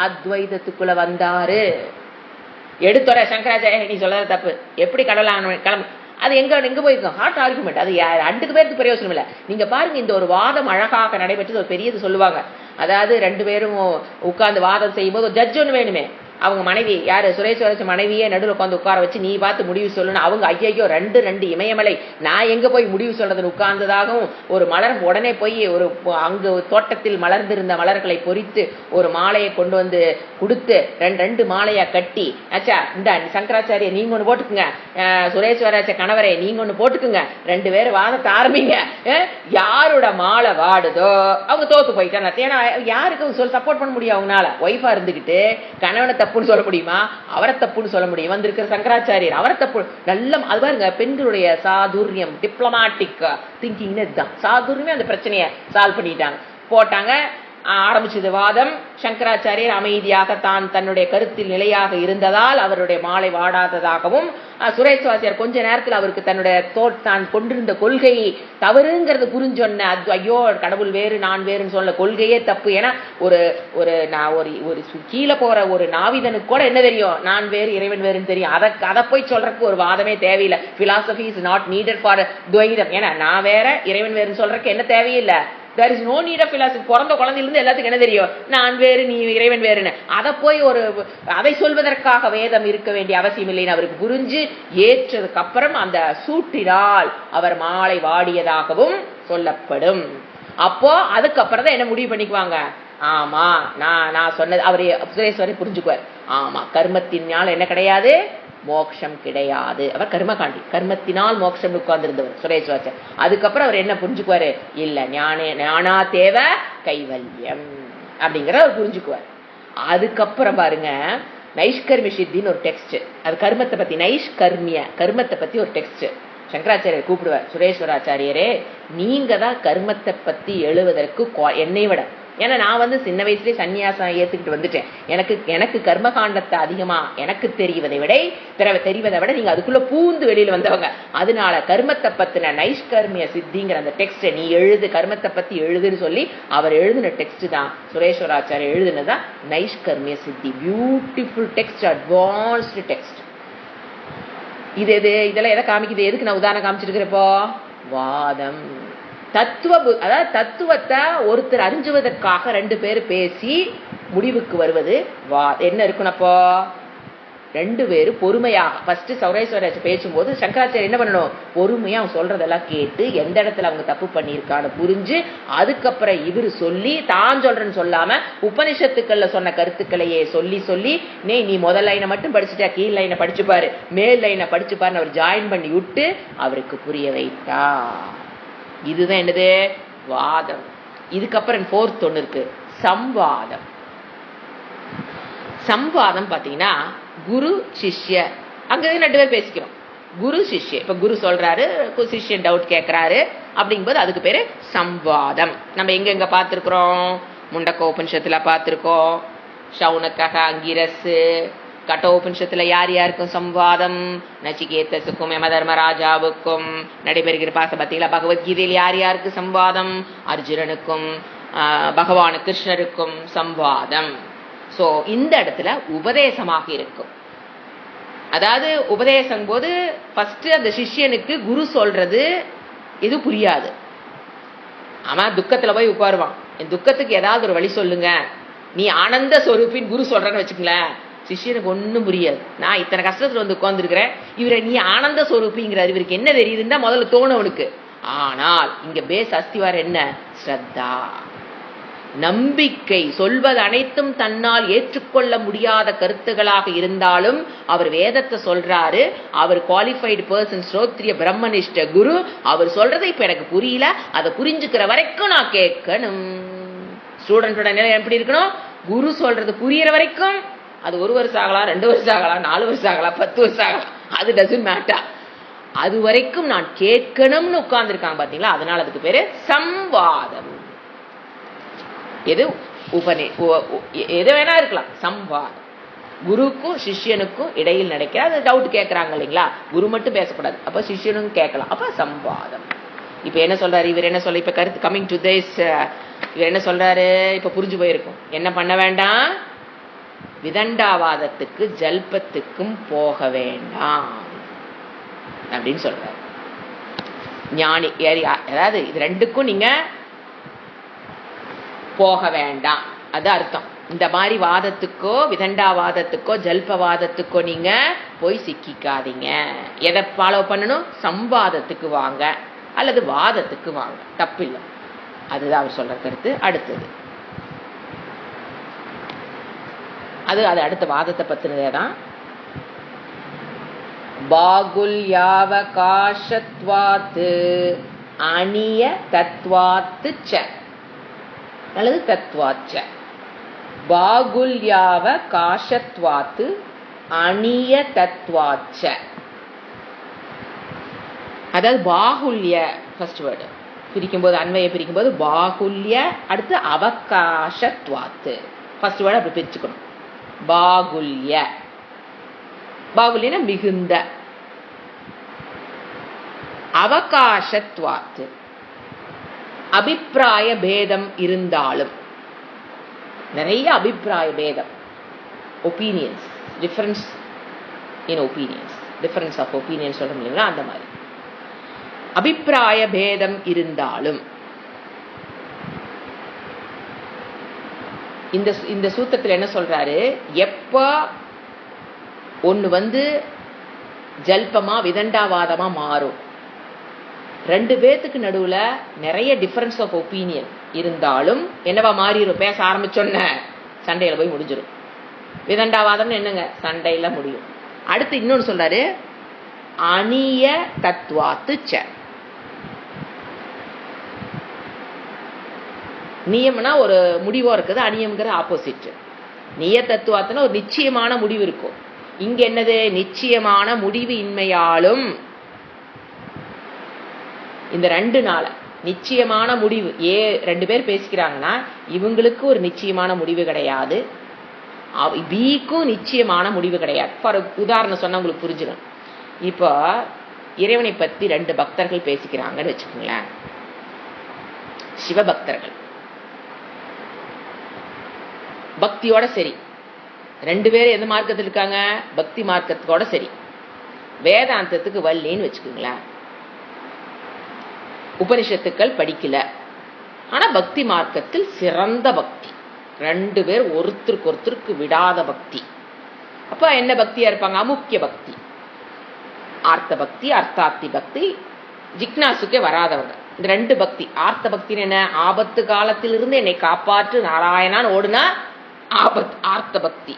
அத்வைதத்துக்குள்ள வந்தாரு. எடுத்துற சங்கராச்சாரிய நீ சொல்றது தப்பு, எப்படி கிளம்பு, அது எங்க போயிருக்கோம், ஹார்ட் ஆர்குமெண்ட். அது 2 பேருக்கு பிரயோசனம் இல்லை. நீங்க பாருங்க, இந்த ஒரு வாதம் அழகாக நடைபெற்றது. ஒரு பெரியது சொல்லுவாங்க, அதாவது 2 பேரும் உட்கார்ந்து வாதம் செய்யும் போது ஜட்ஜ் ஒன்று வேணுமே. அவங்க மனைவி யாரு, சுரேஸ்வர மனைவியே நடுவில் உட்காந்து உட்கார வச்சு நீ பார்த்து முடிவு சொல்லணும். அவங்க ஐயோ 2 இமயமலை, நான் எங்க போய் முடிவு சொல்றதுன்னு உட்கார்ந்ததாகவும், ஒரு மலர் உடனே போய் ஒரு அங்கு தோட்டத்தில் மலர்ந்திருந்த மலர்களை பொறித்து ஒரு மாலையை கொண்டு வந்து கொடுத்து 2 மாலையா கட்டி, ஆச்சா இந்த சங்கராச்சாரிய நீங்க ஒண்ணு போட்டுக்குங்க, சுரேஸ்வராச்ச கணவரே நீங்க ஒண்ணு போட்டுக்குங்க, 2 பேரும் வாதத்தை ஆரம்பிங்க. யாரோட மாலை வாடுதோ அவங்க தோத்து போயிட்டாங்க. ஏன்னா யாருக்கு சப்போர்ட் பண்ண முடியும், அவங்களால ஒய்ஃபா இருந்துகிட்டு கணவனை தப்புன்னு சொல்ல முடியுமா, அவரை தப்புன்னு சொல்ல முடியும். வந்திருக்கிற சங்கராச்சாரியர் அவரை தப்பு. நல்ல அது பாருங்க, பெண்களுடைய சாதுரியம், டிப்ளமாட்டிக் திங்கிங் இதுதான். சாதுரியமே அந்த பிரச்சனையை சால்வ் பண்ணிட்டாங்க, போட்டாங்க. ஆரம்பிச்சது வாதம். சங்கராச்சாரியர் அமைதியாக தான் தன்னுடைய கருத்தில் நிலையாக இருந்ததால் அவருடைய மாலை வாடாததாகவும், சுரேஸ்வராச்சாரியர் கொஞ்ச நேரத்தில் அவருக்கு தன்னுடைய தான் கொண்டிருந்த கொள்கை தவறுங்கிறது புரிஞ்சொன்ன, ஐயோ கடவுள் வேறு நான் வேறுன்னு சொல்ல கொள்கையே தப்பு. ஏன்னா ஒரு கீழே போற ஒரு நாவிதனுக்கு கூட என்ன தெரியும், நான் வேறு இறைவன் வேறுன்னு தெரியும். அதை போய் சொல்றதுக்கு ஒரு வாதமே தேவையில்லை. Philosophy is not needed for துவைதம். ஏன்னா நான் வேற இறைவன் வேறுன்னு சொல்றதுக்கு என்ன தேவையில்லை. There is no need of philosophy. பிறந்த குழந்தையிலிருந்து எல்லாத்துக்கும் என்ன தெரியும், நான் வேறு நீ இறைவன் வேறுன்னு. அதை போய் அதை சொல்வதற்காக வேதம் இருக்க வேண்டிய அவசியம் இல்லைன்னு அவருக்கு புரிஞ்சு ஏற்றதுக்கு அப்புறம் அந்த சூட்டினால் அவர் மாலை வாடியதாகவும் சொல்லப்படும். அப்போ அதுக்கப்புறம் தான் என்ன முடிவு பண்ணிக்குவாங்க, ஆமா நான் சொன்னது அவரு சுரேஸ்வரர் புரிஞ்சுக்குவார். ஆமா கர்மத்தினால் என்ன கிடையாது, மோட்சம் கிடையாது. அவர் கர்மகாண்டி, கர்மத்தினால் மோட்சம் உட்கார்ந்திருந்தவர் சுரேஸ்வராச்சாரியர். அதுக்கப்புறம் அவர் என்ன புரிஞ்சுக்குவாரு, இல்ல ஞானா தேவ கைவல்யம் அப்படிங்கிற அவர் புரிஞ்சுக்குவார். அதுக்கப்புறம் பாருங்க, நைஷ்கர்மிய சித்தின்னு ஒரு டெக்ஸ்ட், அது கர்மத்தை பத்தி, நைஷ்கர்மிய கர்மத்தை பத்தி ஒரு டெக்ஸ்ட். சங்கராச்சாரியர் கூப்பிடுவார், சுரேஸ்வராச்சாரியரே நீங்க தான் கர்மத்தை பத்தி எழுவதற்கு என்னை விட, ஏன்னா நான் சின்ன வயசுலேயே சன்னியாசம் ஏத்துக்கிட்டு வந்துட்டேன். எனக்கு கர்மகாண்டத்தை அதிகமா எனக்கு தெரிவதை விட நீங்க அதுக்குள்ள பூந்து வெளியில வந்தவங்க. அதனால கர்மத்தை பத்தின நைஷ்கர்மிய சித்திங்கிற அந்த டெக்ஸ்ட் நீ எழுது, கர்மத்தை பத்தி எழுதுன்னு சொல்லி அவர் எழுதின டெக்ஸ்ட் தான், சுரேஸ்வராச்சாரியர் எழுதுனதான் நைஷ்கர்மிய சித்தி. Beautiful text, advanced text. இதெல்லாம் எதை காமிக்குது? எதுக்கு நான் உதாரணம் காமிச்சிருக்கிறப்போ, வாதம் அதாவது தத்துவத்தை ஒருத்தர் அறிஞ்சுவதற்காக 2 பேர் பேசி முடிவுக்கு வருவது என்ன இருக்கணும்ப்போ, 2 பேரும் பொறுமையாக. ஃபர்ஸ்ட் சுரேஸ்வரர் பேசும்போது சங்கராச்சாரியர் என்ன பண்ணணும், பொறுமையா அவங்க சொல்றதெல்லாம் கேட்டு எந்த இடத்துல அவங்க தப்பு பண்ணியிருக்கான்னு புரிஞ்சு, அதுக்கப்புறம் இவரு சொல்லி தான் சொல்றேன்னு சொல்லாம உபனிஷத்துக்கள்ல சொன்ன கருத்துக்களையே சொல்லி நீ முதல் லைனை மட்டும் படிச்சுட்டா, கீழ் லைனை படிச்சு பாரு, மேல் லைனை படிச்சு பாருன்னு அவர் ஜாயின் பண்ணி விட்டு அவருக்கு புரிய வைத்தா. இதுதான் என்னது, வாதம். இதுக்கப்புறம் 4th ஒண்ணு இருக்கு, சம்வாதம். சம்வாதம் பாத்தீங்கன்னா குரு சிஷ்ய, அங்க 2 பேர் பேசிக்கிறோம், குரு சிஷ்ய. இப்ப குரு சொல்றாரு, சிஷ்யன் டவுட் கேட்கிறாரு, அப்படிங்கும்போது அதுக்கு பேரு சம்வாதம். நம்ம எங்க பார்த்திருக்கிறோம், முண்டக்க உபனிஷத்துல பார்த்திருக்கோம், ஷவுனக்கக அங்கிரஸ், கட்டோபனிஷத்துல யார் யாருக்கும் சம்வாதம், நச்சிகேதஸுக்கும் யமதர்மராஜாவுக்கும் நடைபெறுகிற பார்த்தீங்களா. பகவத்கீதையில் யார் யாருக்கு சம்வாதம், அர்ஜுனனுக்கும் பகவான் கிருஷ்ணருக்கும் சம்வாதம். சோ இந்த இடத்துல உபதேசமாக இருக்கும். அதாவது உபதேசம் போது ஃபர்ஸ்ட் அந்த சிஷ்யனுக்கு குரு சொல்றது இது புரியாது. அவன் துக்கத்துல போய் உட்காருவான், என் துக்கத்துக்கு ஏதாவது ஒரு வழி சொல்லுங்க, நீ ஆனந்த ஸ்வரூபின் குரு சொல்றன்னு வச்சுக்கங்களேன், சிஷ்யனுக்கு ஒன்னும் புரியாது. நான் இத்தனை கஷ்டத்துல உட்கார்ந்துருக்கிறேன், இவரை நீ ஆனந்த ஸ்வரூபிங்கிறார், இவருக்கு என்ன தெரியுதுன்னா முதல்ல தோணவனுக்கு. ஆனால் இங்க பேஸ் அஸ்திவார் என்ன, ஸ்ரத்தா, நம்பிக்கை. சொல்வது அனைத்தும் தன்னால் ஏற்றுக்கொள்ள முடியாத கருத்துகளாக இருந்தாலும் அவர் வேதத்தை சொல்றாரு, அவர் குவாலிஃபைடு பர்சன், ஸ்ரோத்ரிய பிரம்மனிஷ்ட குரு, அவர் சொல்றதை இப்ப எனக்கு புரியல, அதை புரிஞ்சுக்கிற வரைக்கும் நான் கேட்கணும். ஸ்டூடெண்டோட நிலை எப்படி இருக்கணும், குரு சொல்றது புரியற வரைக்கும், அது 1 வருஷம் ஆகலாம், 2 வருஷம் ஆகலாம், 4 வருஷம் ஆகலாம், 10 வருஷம் ஆகலாம், அது டசன்ட் மேட்டர், அது வரைக்கும் நான் கேட்கணும்னு உட்கார்ந்துருக்காங்க பாத்தீங்களா. அதனால அதுக்கு பேரு சம்வாதம். எது எது வேணா இருக்கலாம், சம்வாதம். குருக்கும் சிஷ்யனுக்கும் இடையில் நடக்கிற அது டவுட் கேட்கறாங்க இல்லைங்களா, குரு மட்டும் பேசக்கூடாது, அப்ப சிஷ்யனும் கேட்கலாம், அப்ப சம்வாதம். இப்ப என்ன சொல்றாரு இவர், என்ன சொல்ல, இப்ப கருத்து கமிங் டு திஸ், இவர் என்ன சொல்றாரு, இப்ப புரிஞ்சு போயிருக்கும், என்ன பண்ண வேண்டாம், விதண்டாவாதத்துக்கு ஜல்பத்துக்கும் போக வேண்டாம் அப்படின்னு சொல்றாரு. ஞானி அதாவது இது 2க்கும் நீங்க போக வேண்டாம், அது அர்த்தம். இந்த மாதிரி வாதத்துக்கோ விதண்டாவாதத்துக்கோ ஜல்பவாதத்துக்கோ நீங்க போய் சிக்கிக்காதீங்க. எதை ஃபாலோ பண்ணணும், சம்வாதத்துக்கு வாங்க அல்லது வாதத்துக்கு வாங்க, தப்பில்லை. அதுதான் அவர் சொல்ற கருத்து. அடுத்தது அது அடுத்த வாதத்தை பத்தினதே தான். பாகுல்யாவகாசத்வாத்து அணிய தத்வாத்து ச அல்லது தத்வாச்ச. பாகுல்யாவகாசத்வாத்து அணிய தத்வாச்ச. அதாவது பாகுல்ய ஃபர்ஸ்ட் வேர்டு பிரிக்கும்போது, அன்வயை பிரிக்கும்போது பாகுல்ய, அடுத்து அவகாசத்வாத்து. ஃபர்ஸ்ட் வேர்டு அப்படி பிரிச்சுக்கணும். பாகுல்ய, பாகுல்யனா மிகுந்த, அவகாசத்வாத்து அபிப்பிராய பேதம் இருந்தாலும், நிறைய அபிப்பிராய பேதம், opinions, difference in opinions, difference of opinions சொல்றோம் இல்லைங்களா, அந்த மாதிரி அபிப்பிராய பேதம் இருந்தாலும் இந்த சூத்திரத்தில் என்ன சொல்றாரு, எப்ப ஒண்ணு ஜல்பமா விதண்டாவாதமா மாறும், 2 பேத்துக்கு நடுவுல நிறைய டிஃபரன்ஸ் ஆஃப் ஒப்பீனியன் இருந்தாலும் என்னவா மாறிடும், பேச ஆரம்பிச்சோன்ன சண்டையில போய் முடிஞ்சிடும். விதண்டாவாதம் என்னங்க, சண்டையில முடியும். அடுத்து இன்னொன்னு சொல்றாரு, அணிய தத்வாத்து ச. நியம்னா ஒரு முடிவா இருக்குது, அநியம்ங்கிற ஆப்போசிட். நிய தத்துவாத்துனா ஒரு நிச்சயமான முடிவு இருக்கும். இங்க என்னது, நிச்சயமான முடிவு இன்மையாலும் இந்த 2 நாள் நிச்சயமான முடிவு. 2 பேர் பேசிக்கிறாங்கன்னா இவங்களுக்கு ஒரு நிச்சயமான முடிவு கிடையாது, பிக்கும் நிச்சயமான முடிவு கிடையாது. ஃபார் உதாரணம் சொன்னா உங்களுக்கு புரிஞ்சிடும். இப்போ இறைவனை பத்தி 2 பக்தர்கள் பேசிக்கிறாங்கன்னு வச்சுக்கோங்களேன். சிவபக்தர்கள் பக்தியோட சரி, 2 பேரும் எந்த மார்க்கத்தில் இருக்காங்க? பக்தி மார்க்கத்தோட சரி. வேதாந்தத்துக்கு வல்லின்னு வச்சுக்கோங்களேன். உபனிஷத்துக்கள் படிக்கல, ஆனா பக்தி மார்க்கத்தில் சிறந்த பக்தி. 2 பேர் ஒருத்தருக்கு ஒருத்தருக்கு விடாத பக்தி. அப்ப என்ன பக்தியா இருப்பாங்க? அமுக்கிய பக்தி, ஆர்த்த பக்தி, அர்த்தாத்தி பக்தி, ஜிக்னாசுக்கே வராதவங்க. இந்த 2 பக்தி. ஆர்த்த பக்தி என்ன? ஆபத்து காலத்திலிருந்து என்னை காப்பாற்று நாராயணான்னு ஓடுனா ஆர்த்த பக்தி.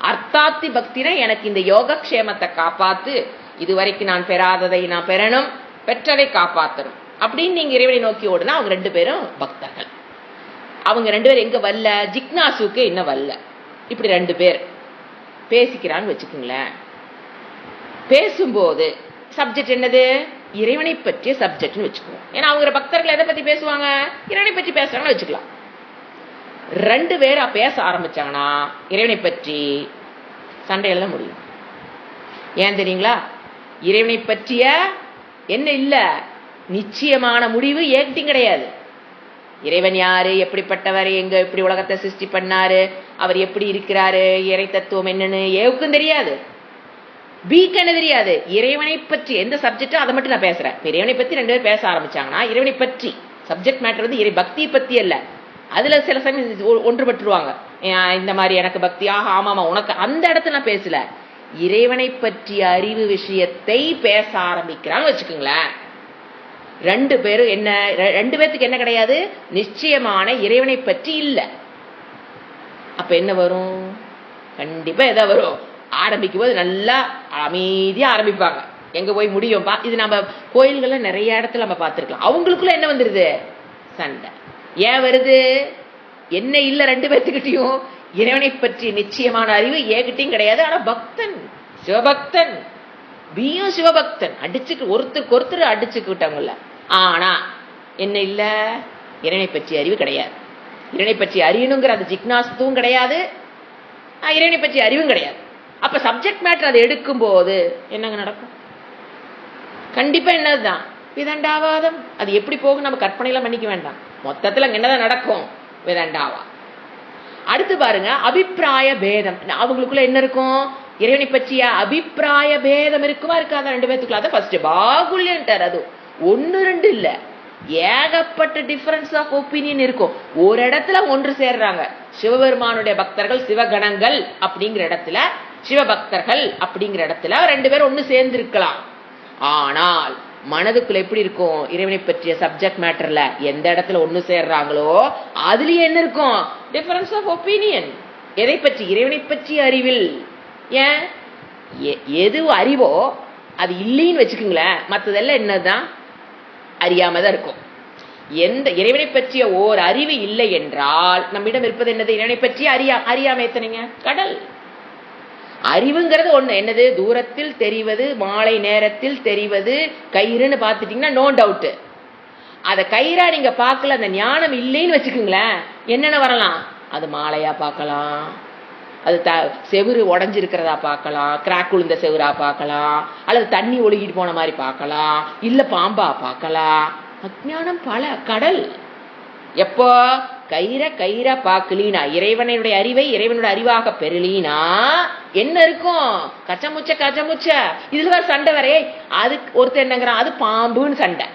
அர்த்தாத்தி பக்தினா எனக்கு இந்த யோகக்ஷேமத்தை காப்பாத்து, இதுவரைக்கும் நான் பெறாததை நான் பெறணும், பெற்றதை காப்பாற்றணும் அப்படின்னு நீங்க இறைவனை நோக்கி ஓடுனா அவங்க 2 பேரும் பக்தர்கள். அவங்க 2 பேரும் எங்க வரல? ஜிக்னாசுக்கு இன்னும் வரல. இப்படி 2 பேர் பேசிக்கிறான்னு வச்சுக்கோங்களேன். பேசும்போது சப்ஜெக்ட் என்னது? இறைவனை பற்றிய சப்ஜெக்ட்னு வச்சுக்குவோம். ஏன்னா அவங்க பக்தர்கள் எதை பத்தி பேசுவாங்க? இறைவனை பற்றி பேசுறாங்கன்னு வச்சுக்கலாம். 2 பேரா பேச ஆரம்பிச்சாங்கன்னா இறைவனை பற்றி சண்டையெல்லாம் முடியும். ஏன் தெரியுங்களா? இறைவனை பற்றிய என்ன இல்ல, நிச்சயமான முடிவு ஏகிட்டும் கிடையாது. இறைவன் யாரு, எப்படிப்பட்டவர், எங்க எப்படி உலகத்தை சிருஷ்டி பண்ணாரு, அவர் எப்படி இருக்கிறாரு, இறை தத்துவம் என்னன்னு ஏவுக்கும் தெரியாது, பிக்கு என்ன தெரியாது. இறைவனை பற்றி எந்த சப்ஜெக்டோ அதை மட்டும் நான் பேசுறேன். இறைவனை பத்தி 2 பேர் பேச ஆரம்பிச்சாங்கன்னா இறைவனை பற்றி சப்ஜெக்ட் மேட்டர் வந்து இறை பக்தியை பத்தி அல்ல. அதுல சில சமயம் ஒன்றுபட்டுருவாங்க. இந்த மாதிரி எனக்கு பக்தி, ஆமாமா உனக்கு, அந்த இடத்துல நான் பேசல. இறைவனை பற்றிய அறிவு விஷயத்தை பேச ஆரம்பிக்கிறாங்க வச்சுக்கோங்களேன். 2 பேரும் என்ன, 2 பேர்த்துக்கு என்ன கிடையாது? நிச்சயமான இறைவனை பற்றி இல்ல. அப்ப என்ன வரும்? கண்டிப்பா எதா வரும்? ஆரம்பிக்கும் போது நல்லா அமைதியா ஆரம்பிப்பாங்க. எங்க போய் முடியும்பா? இது நம்ம கோயில்கள்ல நிறைய இடத்துல நம்ம பார்த்திருக்கலாம். அவங்களுக்குள்ள என்ன வந்துருது? சண்டை. ஏன் வருது? என்ன இல்ல 2 பேர்த்துக்கிட்டையும்? இறைவனை பற்றி நிச்சயமான அறிவு ஏகிட்டையும் கிடையாது. ஆனா பக்தன், சிவபக்தன், பியும் சிவபக்தன், அடிச்சுட்டு ஒருத்தருக்கு ஒருத்தர் அடிச்சுக்கிட்டவங்கல்ல. ஆனா என்ன இல்ல? இறைவனை பற்றி அறிவு கிடையாது. இறைவனை பற்றி அறியணுங்கிற அந்த ஜிக்னாசுவும் கிடையாது, இறைவனை பற்றி அறிவும் கிடையாது. அப்ப சப்ஜெக்ட் மேட்டர் அதை எடுக்கும் போது என்னங்க நடக்கும்? கண்டிப்பா என்னதுதான்? விதண்டாவாதம். அது எப்படி போகும் நம்ம கற்பனைலாம் பண்ணிக்க வேண்டாம். மொத்தத்துல என்னதான் நடக்கும்? விதண்டாவா. அடுத்து பாருங்க, அபிப்பிராய பேதம். அவங்களுக்குள்ள என்ன இருக்கும்? இறைவனை பற்றிய அபிப்பிராய பேதம் இருக்குமா இருக்காத 2 பேத்துக்குள்ள? அதை ஃபர்ஸ்ட் பாகுல்யன்ட்டார். அது 1 2 இல்ல, ஏகப்பட்ட டிஃபரன்ஸ் ஆஃப் ஒப்பீனியன் இருக்கும். ஒரு இடத்துல ஒன்று சேர்றாங்க. சிவபெருமானுடைய பக்தர்கள், சிவகணங்கள் அப்படிங்கிற இடத்துல, சிவபக்தர்கள் அப்படிங்கிற இடத்துல 2 பேரும் ஒண்ணு சேர்ந்து இருக்கலாம். ஆனால் மனதுக்குள்ள எப்படி இருக்கும்? இறைவனை பற்றிய சப்ஜெக்ட் மேட்டர்ல எந்த இடத்துல ஒண்ணு சேர்றாங்களோ அதுலயே என்ன இருக்கும்? Difference of opinion. எதை பற்றி? இறைவனை பற்றிய அறிவில். ஏன்? எது அறிவோ அது இல்லைன்னு வச்சுக்கோங்களேன், மற்றதெல்லாம் என்னதான்? அறியாமதான் இருக்கும். எந்த இறைவனை பற்றிய ஓர் அறிவு இல்லை என்றால் நம்மிடம் இருப்பது என்னது? இறைவனை பற்றிய அறியாம எத்தனைங்க? கடல். அறிவுங்கிறது ஒண்ணு. என்னது? தூரத்தில் தெரிவது, மாலை நேரத்தில் தெரிவது, கயிறுன்னு பார்த்துட்டீங்கன்னா நோ டவுட். அத கயிறா நீங்க பார்க்கல, அந்த ஞானம் இல்லைன்னு வச்சுக்கோங்களேன், என்னென்ன வரலாம்? அது மாலையா பார்க்கலாம், அது செவுரு உடஞ்சிருக்கிறதா பார்க்கலாம், கிராக் உளுந்த செவுரா பார்க்கலாம், அல்லது தண்ணி ஒழுகிட்டு போன மாதிரி பார்க்கலாம், இல்ல பாம்பா பார்க்கலாம். அஞ்ஞானம் பல கடல். எப்போ கயிற பார்க்கலீனா, இறைவனுடைய அறிவை இறைவனுடைய அறிவாக பெறலீனா என்ன இருக்கும்? கச்சமுச்ச. இதுலதான் சண்டை வரே. அதுக்கு ஒருத்தர் என்னங்கிறான் அது பாம்புன்னு சண்டை.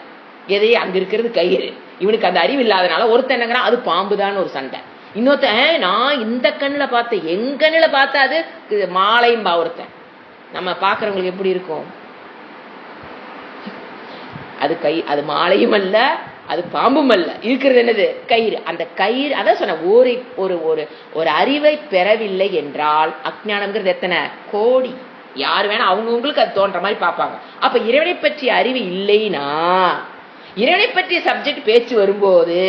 எதே அங்க இருக்கிறது கயிறு. இவனுக்கு அந்த அறிவு இல்லாதனால ஒருத்தர் என்னங்கிறான் அது பாம்புதான் ஒரு சண்டை. இன்னொருத்த நான் இந்த கண்ணுல பார்த்தேன், என் கண்ணுல பார்த்தா அது மாலையும் ஒருத்தன். நம்ம பாக்குறவங்களுக்கு எப்படி இருக்கும்? அது அது மாலையும் அல்ல, அது பாம்பும் அல்ல, இருக்கிறது என்னது? கயிறு. அந்த கயிறு, அதான் சொன்ன, ஒரு அறிவை பெறவில்லை என்றால் அஞ்ஞானம்ங்கிறது எத்தனை கோடி. யாரு வேணா அவங்கவுங்களுக்கு அது தோன்ற மாதிரி பார்ப்பாங்க. அப்ப இறைவனை பற்றிய அறிவு இல்லைன்னா, இறைவனை பற்றிய சப்ஜெக்ட் பேச்சு வரும்போது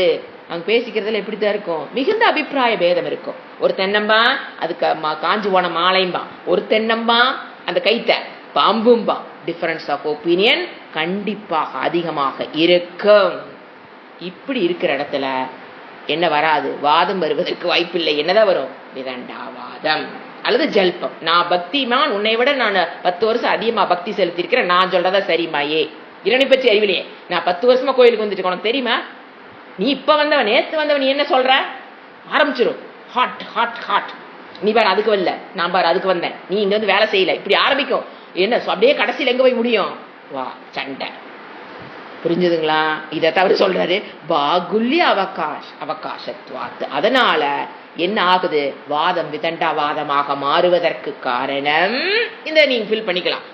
அவங்க பேசிக்கிறதுல எப்படித்தான் இருக்கும்? மிகுந்த அபிப்பிராய பேதம் இருக்கும். ஒரு தென்னம்பா அது காஞ்சு போன மாலைம்பா, ஒரு தென்னம்பா அந்த கைத்த பாம்பும்பா. டிஃபரன்ஸ் ஆஃப் ஒப்பீனியன் கண்டிப்பாக அதிகமாக இருக்கும். இப்படி இருக்கிற இடத்துல என்ன வராது? வாதம் வருவதற்கு வாய்ப்பில்லை. என்னதான் வரும்? விதண்டாவாதம் அல்லது ஜல்பம். நான் பக்திமான், உன்னை விட நான் 10 வருஷம் அதிகமா பக்தி செலுத்திருக்கிறேன், நான் சொல்றதா சரிமாயே. இறைவனை பற்றி அறிவிலையே, நான் 10 வருஷமா கோயிலுக்கு வந்துட்டு உனக்கு தெரியுமா? நீ இப்ப வந்தவன், நேத்து வந்தவன், நீ என்ன சொல்ற? ஆரம்பிச்சிடும். Hot hot hot. நீ பாரு அதுக்கு வரல, நான் பாரு அதுக்கு வந்தேன், நீ இங்க வந்து வேலை செய்யல, இப்படி ஆரம்பிக்கும். என்ன அப்படியே கடைசியில் எங்க போய் முடியும்? வா சண்டை. புரிஞ்சுதுங்களா? இதை தவிர சொல்றாரு பாகுல்ய அவகாசத்வாத். அதனால என்ன ஆகுது? வாதம் விதண்டாவாதமாக மாறுவதற்கு காரணம் இந்த நீங்க ஃபில் பண்ணிக்கலாம்.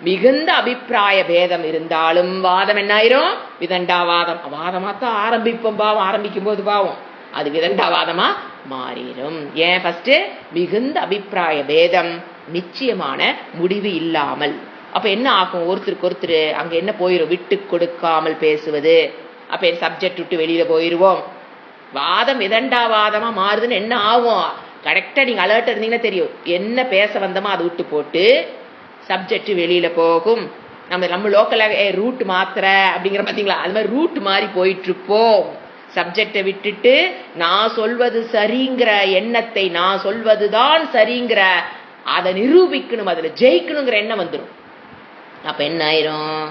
மிகுந்த அபிப்பிராய பேதம் இருந்தாலும் வாதம் என்ன ஆயிரும்? விதண்டாவாதம். வாதமாத்தான் ஆரம்பிப்போம், பாவம் ஆரம்பிக்கும் போது பாவம் அது விதண்டாவாதமா மாறிடும். ஏன்? ஃபர்ஸ்ட் மிகுந்த அபிப்பிராய பேதம், நிச்சயமான முடிவு இல்லாமல். அப்ப என்ன ஆகும்? ஒருத்தருக்கு ஒருத்தர் அங்க என்ன போயிரும்? விட்டு கொடுக்காமல் பேசுவது. அப்ப சப்ஜெக்ட் விட்டு வெளியில போயிருவோம். வாதம் விதண்டாவாதமா மாறுதுன்னு என்ன ஆகும்? கரெக்டா நீங்க அலர்ட் இருந்தீங்கன்னா தெரியும், என்ன பேச வந்தோமோ அதை விட்டு போட்டு சப்ஜெக்ட் வெளியில போகும். நம்ம லோக்கலா ரூட் மாத்திர அப்படிங்கிற பாத்தீங்களா, அது மாதிரி ரூட் மாறி போயிட்டு இருப்போம். சப்ஜெக்டை விட்டுட்டு நான் சொல்வது சரிங்கிற எண்ணத்தை, நான் சொல்வதுதான் சரிங்கிற அதை நிரூபிக்கணும், அதுல ஜெயிக்கணுங்கிற எண்ணம் வந்துடும். அப்ப என்ன ஆயிரும்?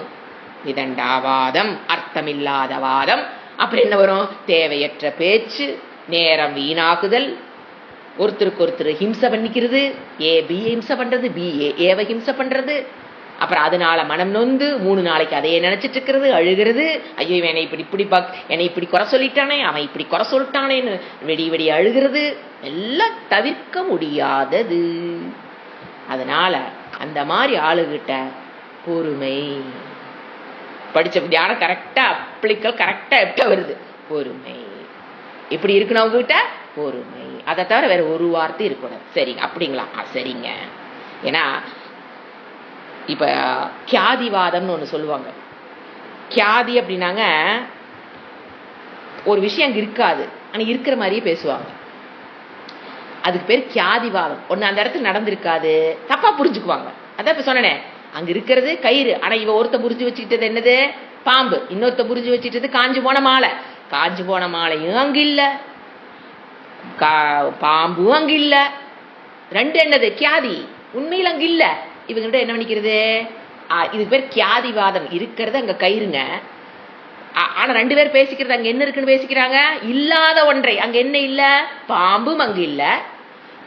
விதண்டாவாதம், அர்த்தமில்லாத வாதம். அப்புறம் என்ன வரும்? தேவையற்ற பேச்சு, நேரம் வீணாக்குதல், ஒருத்தருக்கு ஒருத்தர் ஹிம்சை பண்ணிக்கிறது, பி ஹிம்சை பண்றது, ஏவை ஹிம்சை பண்றது. அப்புறம் அதனால மனம் நொந்து 3 நாளைக்கு அதையே நினைச்சிட்டு இருக்கிறது, அழுகிறது. ஐயோ என்னை இப்படி என்னை இப்படி குறை சொல்லிட்டானே, அவன் இப்படி குறை சொல்லிட்டானேன்னு வெடி அழுகிறது. எல்லாம் தவிர்க்க முடியாதது. அதனால அந்த மாதிரி ஆளுகிட்ட பொறுமை. படிச்ச தியானம் கரெக்டா அப்ளிக்கல் கரெக்டா எப்படி வருது? பொறுமை. இப்படி இருக்கணும் அவங்க கிட்ட பொறுமை. அதை தவிர வேற ஒரு வார்த்தை இருக்கக்கூடாது. சரிங்க அப்படிங்களா? சரிங்க. ஏன்னா இப்ப கியாதிவாதம்னு ஒண்ணு சொல்லுவாங்க. கியாதி அப்படின்னாங்க ஒரு விஷயம் அங்க இருக்காது, ஆனா இருக்கிற மாதிரியே பேசுவாங்க. அதுக்கு பேர் கியாதிவாதம். ஒண்ணு அந்த இடத்துல நடந்திருக்காது, தப்பா புரிஞ்சுக்குவாங்க. அதான் இப்ப சொன்னேன், அங்க இருக்கிறது கயிறு, ஆனா இவ ஒருத்த புரிஞ்சு வச்சுக்கிட்டது என்னது? பாம்பு. இன்னொருத்த புரிஞ்சு வச்சுக்கிட்டது காஞ்சு போன மாலை. காஞ்சு போன மாலையும் அங்க இல்ல, பாம்பும் அங்க இல்ல. ரெண்டு என்னது? கியாதி. உண்மையில் அங்க இல்ல. இவங்கிட்ட என்ன பண்ணிக்கிறது? இதுக்கு பேர் கியாதிவாதம். இருக்கிறது அங்க கயிறுங்க, ஆனா 2 பேர் பேசிக்கிறது அங்க என்ன இருக்குன்னு பேசிக்கிறாங்க. இல்லாத ஒன்றை. அங்க என்ன இல்ல? பாம்பும் அங்க இல்ல,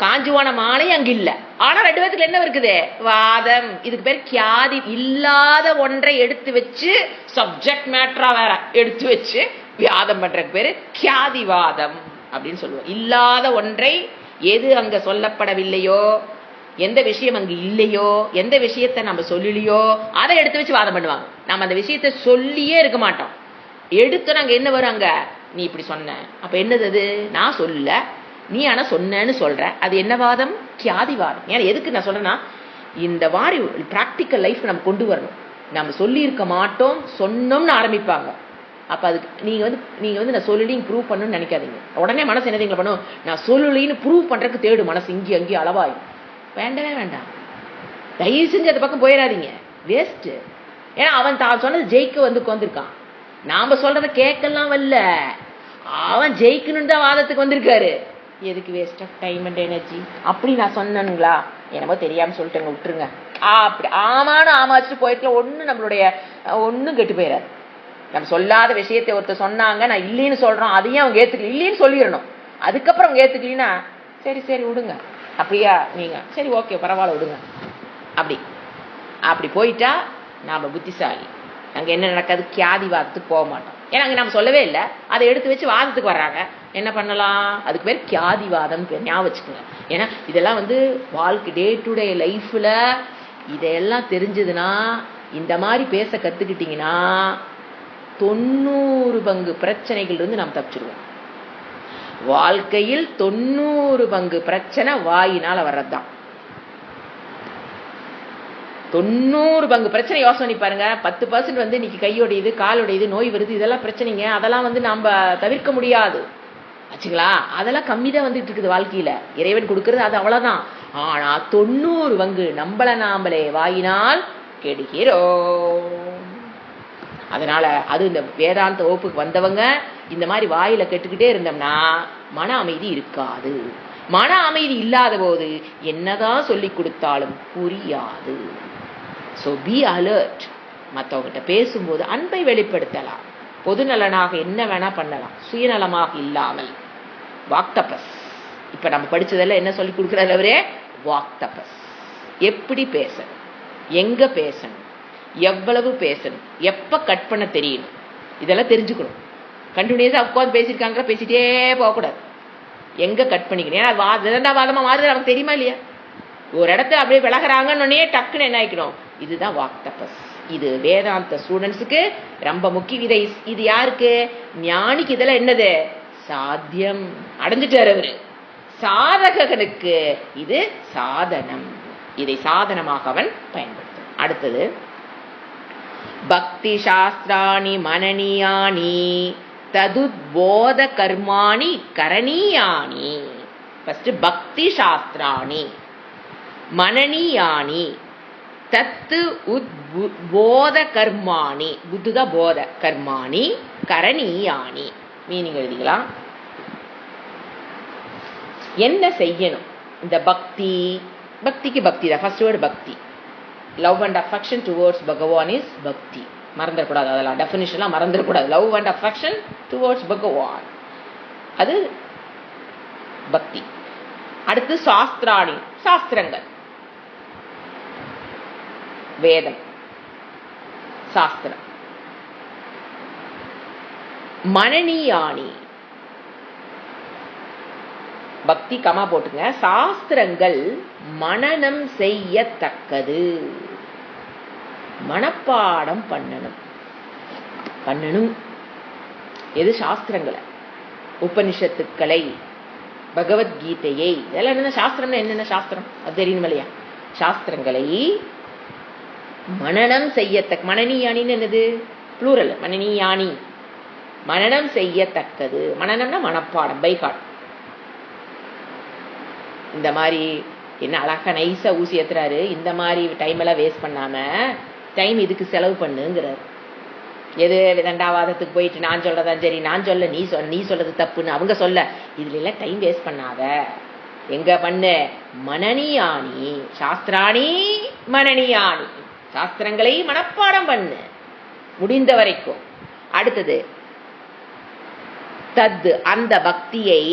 காஞ்சுவான மாலை அங்க இல்ல, ஆனா 2 பேருக்கு என்ன இருக்குது? வாதம். இதுக்கு பேர் கியாதி. இல்லாத ஒன்றை எடுத்து வச்சு சப்ஜெக்ட் மேட்டரா வேற எடுத்து வச்சு விவாதம் பண்றதுக்கு பேரு கியாதிவாதம் அப்படின்னு சொல்லுவோம். இல்லாத ஒன்றை, எது அங்க சொல்லப்படவில்லையோ, எந்த விஷயம் அங்க இல்லையோ, எந்த விஷயத்தை நம்ம சொல்லலையோ அதை எடுத்து வச்சு வாதம் பண்ணுவாங்க. நம்ம அந்த விஷயத்தை சொல்லியே இருக்க மாட்டோம். எடுத்து நாங்க என்ன வரும் அங்க? நீ இப்படி சொன்ன, அப்ப என்னது அது? நான் சொல்லல, நீ ஆனா சொன்னேன்னு சொல்ற. அது என்ன வாதம்? கியாதிவாதம். ஏன்னா எதுக்கு நான் சொல்றேன்னா, இந்த மாதிரி பிராக்டிக்கல் லைஃப் நம்ம கொண்டு வரணும். நம்ம சொல்லி இருக்க மாட்டோம், சொன்னோம்னு ஆரம்பிப்பாங்க. அப்ப அதுக்கு நீங்க வந்து நான் சொல்லலின்னு ப்ரூவ் பண்ணணும்னு நினைக்காதீங்க. உடனே மனசு என்னதுங்களை பண்ணும்? நான் சொல்லலின்னு ப்ரூவ் பண்றதுக்கு தேடு மனசு இங்கேயும் அங்கேயும் அளவாயும். வேண்டவே வேண்டாம். தயவு செஞ்சு அந்த பக்கம் போயிடாதீங்க, வேஸ்ட். ஏன்னா அவன் தான் சொன்னது ஜெயிக்க வந்து உட்காந்துருக்கான். நாம சொல்றத கேட்கலாம் வரல, அவன் ஜெயிக்கணும்னு தான் வாதத்துக்கு வந்திருக்காரு. எதுக்கு waste of time and energy? அப்படி நான் சொன்னனுங்களா? என்னமோ தெரியாம சொல்லிட்டேங்க, விட்டுருங்க. அப்படி ஆமான்னு ஆமாச்சுட்டு போயிட்டு நம்மளுடைய ஒன்னும் கெட்டு போயிடாது. நம்ம சொல்லாத விஷயத்தை ஒருத்தர் சொன்னாங்க, நான் இல்லைன்னு சொல்றோம், அதையும் அவங்க ஏத்துக்கல, இல்லைன்னு சொல்லிடணும். அதுக்கப்புறம் அவங்க ஏத்துக்கலீன்னா சரி சரி விடுங்க. அப்படியா நீங்க? சரி ஓகே பரவாயில்ல விடுங்க. அப்படி போயிட்டா நாம புத்திசாலி. அங்க என்ன நடக்காது? கியாதிவாதத்துக்கு போக மாட்டோம். ஏன்னா அங்க நம்ம சொல்லவே இல்லை, அதை எடுத்து வச்சு வாதத்துக்கு வர்றாங்க. என்ன பண்ணலாம்? அதுக்கு பேர் கியாதிவாதம் பேர். ஞாபகம் வச்சுக்கோங்க. ஏன்னா இதெல்லாம் வந்து வாழ்க்கை டே டு டே லைஃப்ல இதெல்லாம் தெரிஞ்சதுன்னா, இந்த மாதிரி பேச கத்துக்கிட்டீங்கன்னா 90 பங்கு பிரச்சனைகள் இருந்து நாம் தப்பிச்சிருவோம். வாழ்க்கையில் 90 பங்கு பிரச்சனை வாயினால வர்றதுதான். 90 பங்கு பிரச்சனை யோசனை பண்ணி பாருங்க. 10% வந்து இன்னைக்கு கையோடையுது, காலோடையுது, நோய் வருது, இதெல்லாம் பிரச்சனைங்க. அதெல்லாம் வந்து நாம தவிர்க்க முடியாது ஆச்சுங்களா. அதெல்லாம் கம்மி தான் வந்துட்டு இருக்குது வாழ்க்கையில. இறைவன் கொடுக்கறது அது அவ்வளவுதான். ஆனா 90 பங்கு நம்மள நாமளே வாயினால் கெடுகிறோம். அதனால அது இந்த வேதாந்த வகுப்புக்கு வந்தவங்க இந்த மாதிரி வாயில கேட்டுக்கிட்டே இருந்தோம்னா மன அமைதி இருக்காது. மன அமைதி இல்லாத போது என்னதான் சொல்லி கொடுத்தாலும் புரியாது. So be alert. மற்றவங்கிட்ட பேசும்போது அன்பை வெளிப்படுத்தலாம், பொதுநலனாக என்ன வேணா பண்ணலாம், சுயநலமாக இல்லாமல். வாக்தபஸ் இப்ப நம்ம படிச்சதெல்லாம் என்ன சொல்லி கொடுக்குறாரு அவரே? வாக்தபஸ். எப்படி பேசணும், எங்க பேசணும், எவ்வளவு பேசணும், எப்ப கட் பண்ண தெரியணும், இதெல்லாம் தெரிஞ்சுக்கணும். கண்டினியூஸா உட்காந்து பேசியிருக்காங்க பேசிட்டே போகக்கூடாது. எங்க கட் பண்ணிக்கணும், ஏன்னா விதண்டாவாதமா மாறுது நமக்கு தெரியுமா இல்லையா? ஒரு இடத்த அப்படியே விலகிறாங்கன்னு டக்குன்னு என்ன ஆயிக்கணும். இதுதான் வாக்தபஸ். இது வேதாந்த ஸ்டூடெண்ட்ஸுக்கு ரொம்ப முக்கியம். இது யாருக்கு? ஞானிக்கு. இதெல்லாம் என்னது? சாத்தியம். அடைஞ்சிட்டார் அவரு. சாதகனுக்கு இது சாதனம். இதை சாதனமாக அவன் பயன்படுத்தும். அடுத்தது பக்தி சாஸ்திராணி மனனியானி ததுத்போத கர்மாணி கரணீயானி. ஃபர்ஸ்ட் பக்தி சாஸ்திராணி மனனியானி தத்து உத்போத கர்மாணி. புத்துதா போத கர்மாணி கரணீயானி. மீனிங் எழுதிக்கலாம். என்ன செய்யணும்? இந்த பக்தி, பக்திக்கு பக்தி தான் ஃபர்ஸ்ட் வேர்டு. பக்தி லவ் அண்ட் அஃபெக்ஷன் டுவர்ட்ஸ் பகவான் இஸ் பக்தி. மறந்துடக்கூடாது, அதெல்லாம் டெஃபினிஷன்லாம் மறந்துடக்கூடாது. லவ் அண்ட் அஃபெக்ஷன் டுவர்ட்ஸ் பகவான், அது பக்தி. அடுத்து சாஸ்திராணி, சாஸ்திரங்கள், வேதம், சாஸ்திரம். மனனியானி, பக்தி கமா போட்டுங்க. சாஸ்திரங்கள் மனனம் செய்யத்தக்கது. மனப்பாடம் பண்ணணும். எது? சாஸ்திரங்களை, உபனிஷத்துக்களை, பகவத்கீதையை. இதெல்லாம் என்னென்ன சாஸ்திரம்னா என்னென்ன சாஸ்திரம் அது தெரியணும் இல்லையா? சாஸ்திரங்களை மனனம் செய்யத்தக்க. மனனியானின்னு என்னது? ப்ளூரல். மனனியானி, மனனம் செய்யத்தக்கது. மனனம்னா மனப்பாடம், பைகாட். இந்த மாதிரி என்ன அழகா நைஸா ஊசி ஏத்துறாரு. இந்த மாதிரி டைம் எல்லாம் வேஸ்ட் பண்ணாம டைம் இதுக்கு செலவு பண்ணுங்கிறாரு. எது? விதண்டாவாதத்துக்கு போயிட்டு நான் சொல்றதான் சரி, நான் சொல்ல நீ சொல்றது தப்புன்னு அவங்க சொல்ல, இதுல எல்லாம் டைம் வேஸ்ட் பண்ணாத. எங்க பண்ணு? மனனியானி சாஸ்திராணி மனனியானி. சாஸ்திரங்களை மனப்பாடம் பண்ணு முடிந்த வரைக்கும். அடுத்தது தத், அந்த பக்தியை,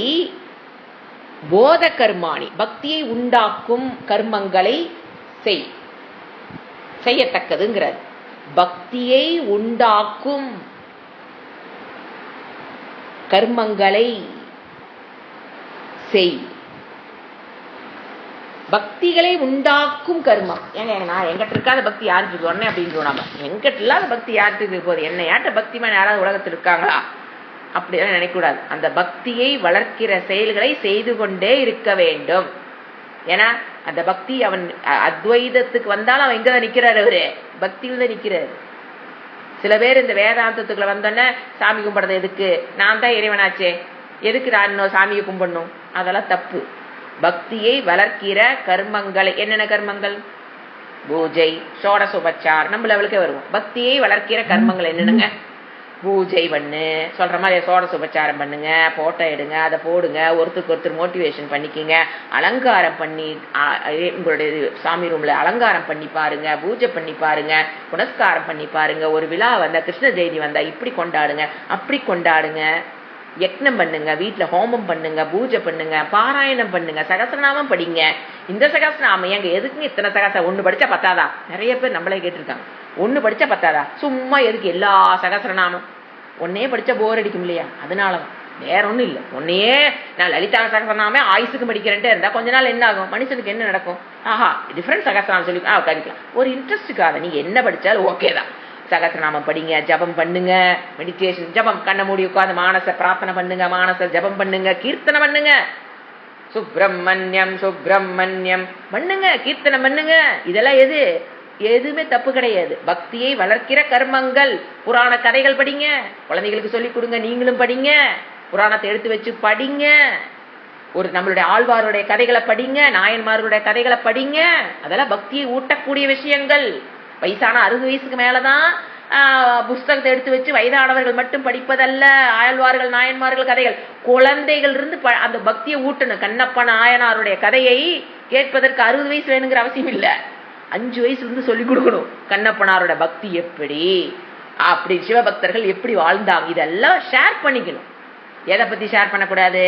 போத கர்மாணி, பக்தியை உண்டாக்கும் கர்மங்களை செய்யத்தக்கதுங்கிறார். பக்தியை உண்டாக்கும் கர்மங்களை செய். பக்திகளை உண்டாக்கும் கர்மம். ஏங்க நான் எங்கிட்ட இருக்காத பக்தி யாருக்கு இருக்கு உடனே அப்படின்னு நாம, எங்கிட்ட இல்லாத பக்தி யாருக்கு போகுது? என்ன யார்ட்ட பக்திமான் யாராவது உலகத்தில் இருக்காங்களா? அப்படியெல்லாம் நினைக்கக்கூடாது. அந்த பக்தியை வளர்க்கிற செயல்களை செய்து கொண்டே இருக்க வேண்டும். ஏன்னா அந்த பக்தி, அவன் அத்வைதத்துக்கு வந்தாலும் அவன் எங்கதான் நிக்கிறாரு? அவரு பக்தியில் தான் நிக்கிறாரு. சில பேர் இந்த வேதாந்தத்துக்குள்ள வந்தோன்னே சாமி கும்பிடுறது எதுக்கு? நான் தான் இறைவனாச்சே, எதுக்கு நான் இன்னும் சாமியை கும்பிடணும்? அதெல்லாம் தப்பு. பக்தியை வளர்க்கிற கர்மங்கள் என்னென்ன கர்மங்கள்? பூஜை, ஷோடசோபச்சார், நம்ம லெவலுக்கே வருவோம். பக்தியை வளர்க்கிற கர்மங்கள் என்னென்னங்க? பூஜை பண்ணு, சொல்ற மாதிரி சோடசோபச்சாரம் பண்ணுங்க, போட்டோ எடுங்க, அதை போடுங்க, ஒருத்தருக்கு ஒருத்தர் மோட்டிவேஷன் பண்ணிக்கிங்க, அலங்காரம் பண்ணி உங்களுடைய சாமி ரூம்ல அலங்காரம் பண்ணி பாருங்க, பூஜை பண்ணி பாருங்க, புனஸ்காரம் பண்ணி பாருங்க. ஒரு விழா வந்தா, கிருஷ்ண ஜெயந்தி வந்தா இப்படி கொண்டாடுங்க, அப்படி கொண்டாடுங்க. யக்னம் பண்ணுங்க, வீட்டுல ஹோமம் பண்ணுங்க, பூஜை பண்ணுங்க, பாராயணம் பண்ணுங்க, சகஸ்ரநாமம் படிங்க. இந்த சகஸ்ரநாமம் எங்க எதுக்குங்க இத்தனை சகஸ்ரம்? ஒண்ணு படிச்சா பத்தாதா? நிறைய பேர் நம்மளே கேட்டிருக்காங்க. ஒண்ணு படிச்சா பத்தாதா? சும்மா எதுக்கு எல்லா சகஸ்ரநாமம்? ஒன்னே படிச்சா போர் அடிக்கும் இல்லையா? அதனாலதான், வேற ஒண்ணும் இல்லை. ஒன்னையே நான் லலிதா சகஸ்ரநாமே ஆயுசுக்கு படிக்கிறேன்ட்டு இருந்தா கொஞ்ச நாள் என்ன ஆகும்? மனுஷனுக்கு என்ன நடக்கும்? ஆஹா, டிஃபரெண்ட் சகஸ்ரநாமம் சொல்லி உட்காந்துக்கலாம். ஒரு இன்ட்ரெஸ்டுக்காக நீங்க என்ன படிச்சாலும் ஓகே தான். சகஸ்ரநாமம் படிங்க, ஜபம் பண்ணுங்க, மெடிடேஷன், ஜபம், கண்ண மூடி உட்காந்து மானச பிரார்த்தனை பண்ணுங்க, மானச ஜபம் பண்ணுங்க, கீர்த்தனை பண்ணுங்க, சுப்பிரமணியம் சுப்பிரமணியம் பண்ணுங்க, கீர்த்தனை பண்ணுங்க. இதெல்லாம் எதுவுமே தப்பு கிடையாது. பக்தியை வளர்க்கிற கர்மங்கள். புராண கதைகள் படிங்க, குழந்தைகளுக்கு சொல்லிக் கொடுங்க, நீங்களும் படிங்க. புராணத்தை எடுத்து வச்சு படிங்க. ஒரு நம்மளுடைய ஆழ்வாருடைய கதைகளை படிங்க, நாயன்மார்களுடைய கதைகளை படிங்க. அதெல்லாம் பக்தியை ஊட்டக்கூடிய விஷயங்கள். வயசான 60 வயசுக்கு மேலதான் புஸ்தகத்தை எடுத்து வச்சு வயதானவர்கள் மட்டும் படிப்பதல்ல, ஆழ்வார்கள் நாயன்மார்கள் கதைகள், குழந்தைகள் இருந்து அந்த பக்தியை ஊட்டணும். கண்ணப்ப நாயனாருடைய கதையை கேட்பதற்கு 60 வயசு வேணுங்கிற அவசியம் இல்லை, 5 வயசுல இருந்து சொல்லிக் கொடுக்கணும். கண்ணப்பனாரோட பக்தி எப்படி, அப்படி சிவபக்தர்கள் எப்படி வாழ்ந்தாங்க, இதெல்லாம் ஷேர் பண்ணிக்கணும். எதை பத்தி ஷேர் பண்ணக்கூடாது?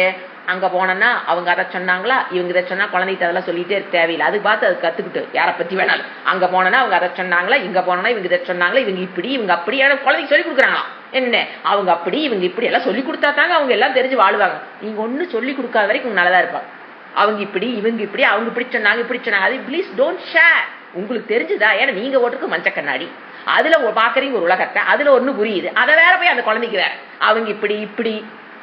அங்க போனோம்னா அவங்க அதை சொன்னாங்களா, இவங்க இதை சொன்னா குழந்தைகிட்ட அதெல்லாம் சொல்லிட்டே இருக்க தேவையில்லை, அது பார்த்து அது கத்துக்கிட்டு யாரை பத்தி வேணாலும். அங்க போனோம்னா அவங்க அதை சொன்னாங்களா, இங்க போனோம்னா இவங்க இதை சொன்னாங்களா, இவங்க இப்படி இவங்க அப்படி, குழந்தைக்கு சொல்லி கொடுக்குறாங்களா என்ன, அவங்க அப்படி இவங்க இப்படி எல்லாம் சொல்லி கொடுத்தா தாங்க அவங்க எல்லாம் தெரிஞ்சு வாழ்வாங்க. நீங்க ஒன்னும் சொல்லி கொடுக்காத வரைக்கும் நல்லதா இருப்பாங்க. அவங்க இப்படி இவங்க இப்படி, அவங்க இப்படி சொன்னாங்க இப்படி சொன்னாங்க, அது ப்ளீஸ் டோன்ட் ஷேர். உங்களுக்கு தெரிஞ்சுதா? ஏன்னா நீங்க ஓட்டுக்கு மஞ்ச கண்ணாடி, அதுல பாக்குறீங்க ஒரு உலகத்தை, அதுல ஒண்ணு புரியுது, அதை வேற போய் அந்த குழந்தைக்கு வேற அவங்க இப்படி இப்படி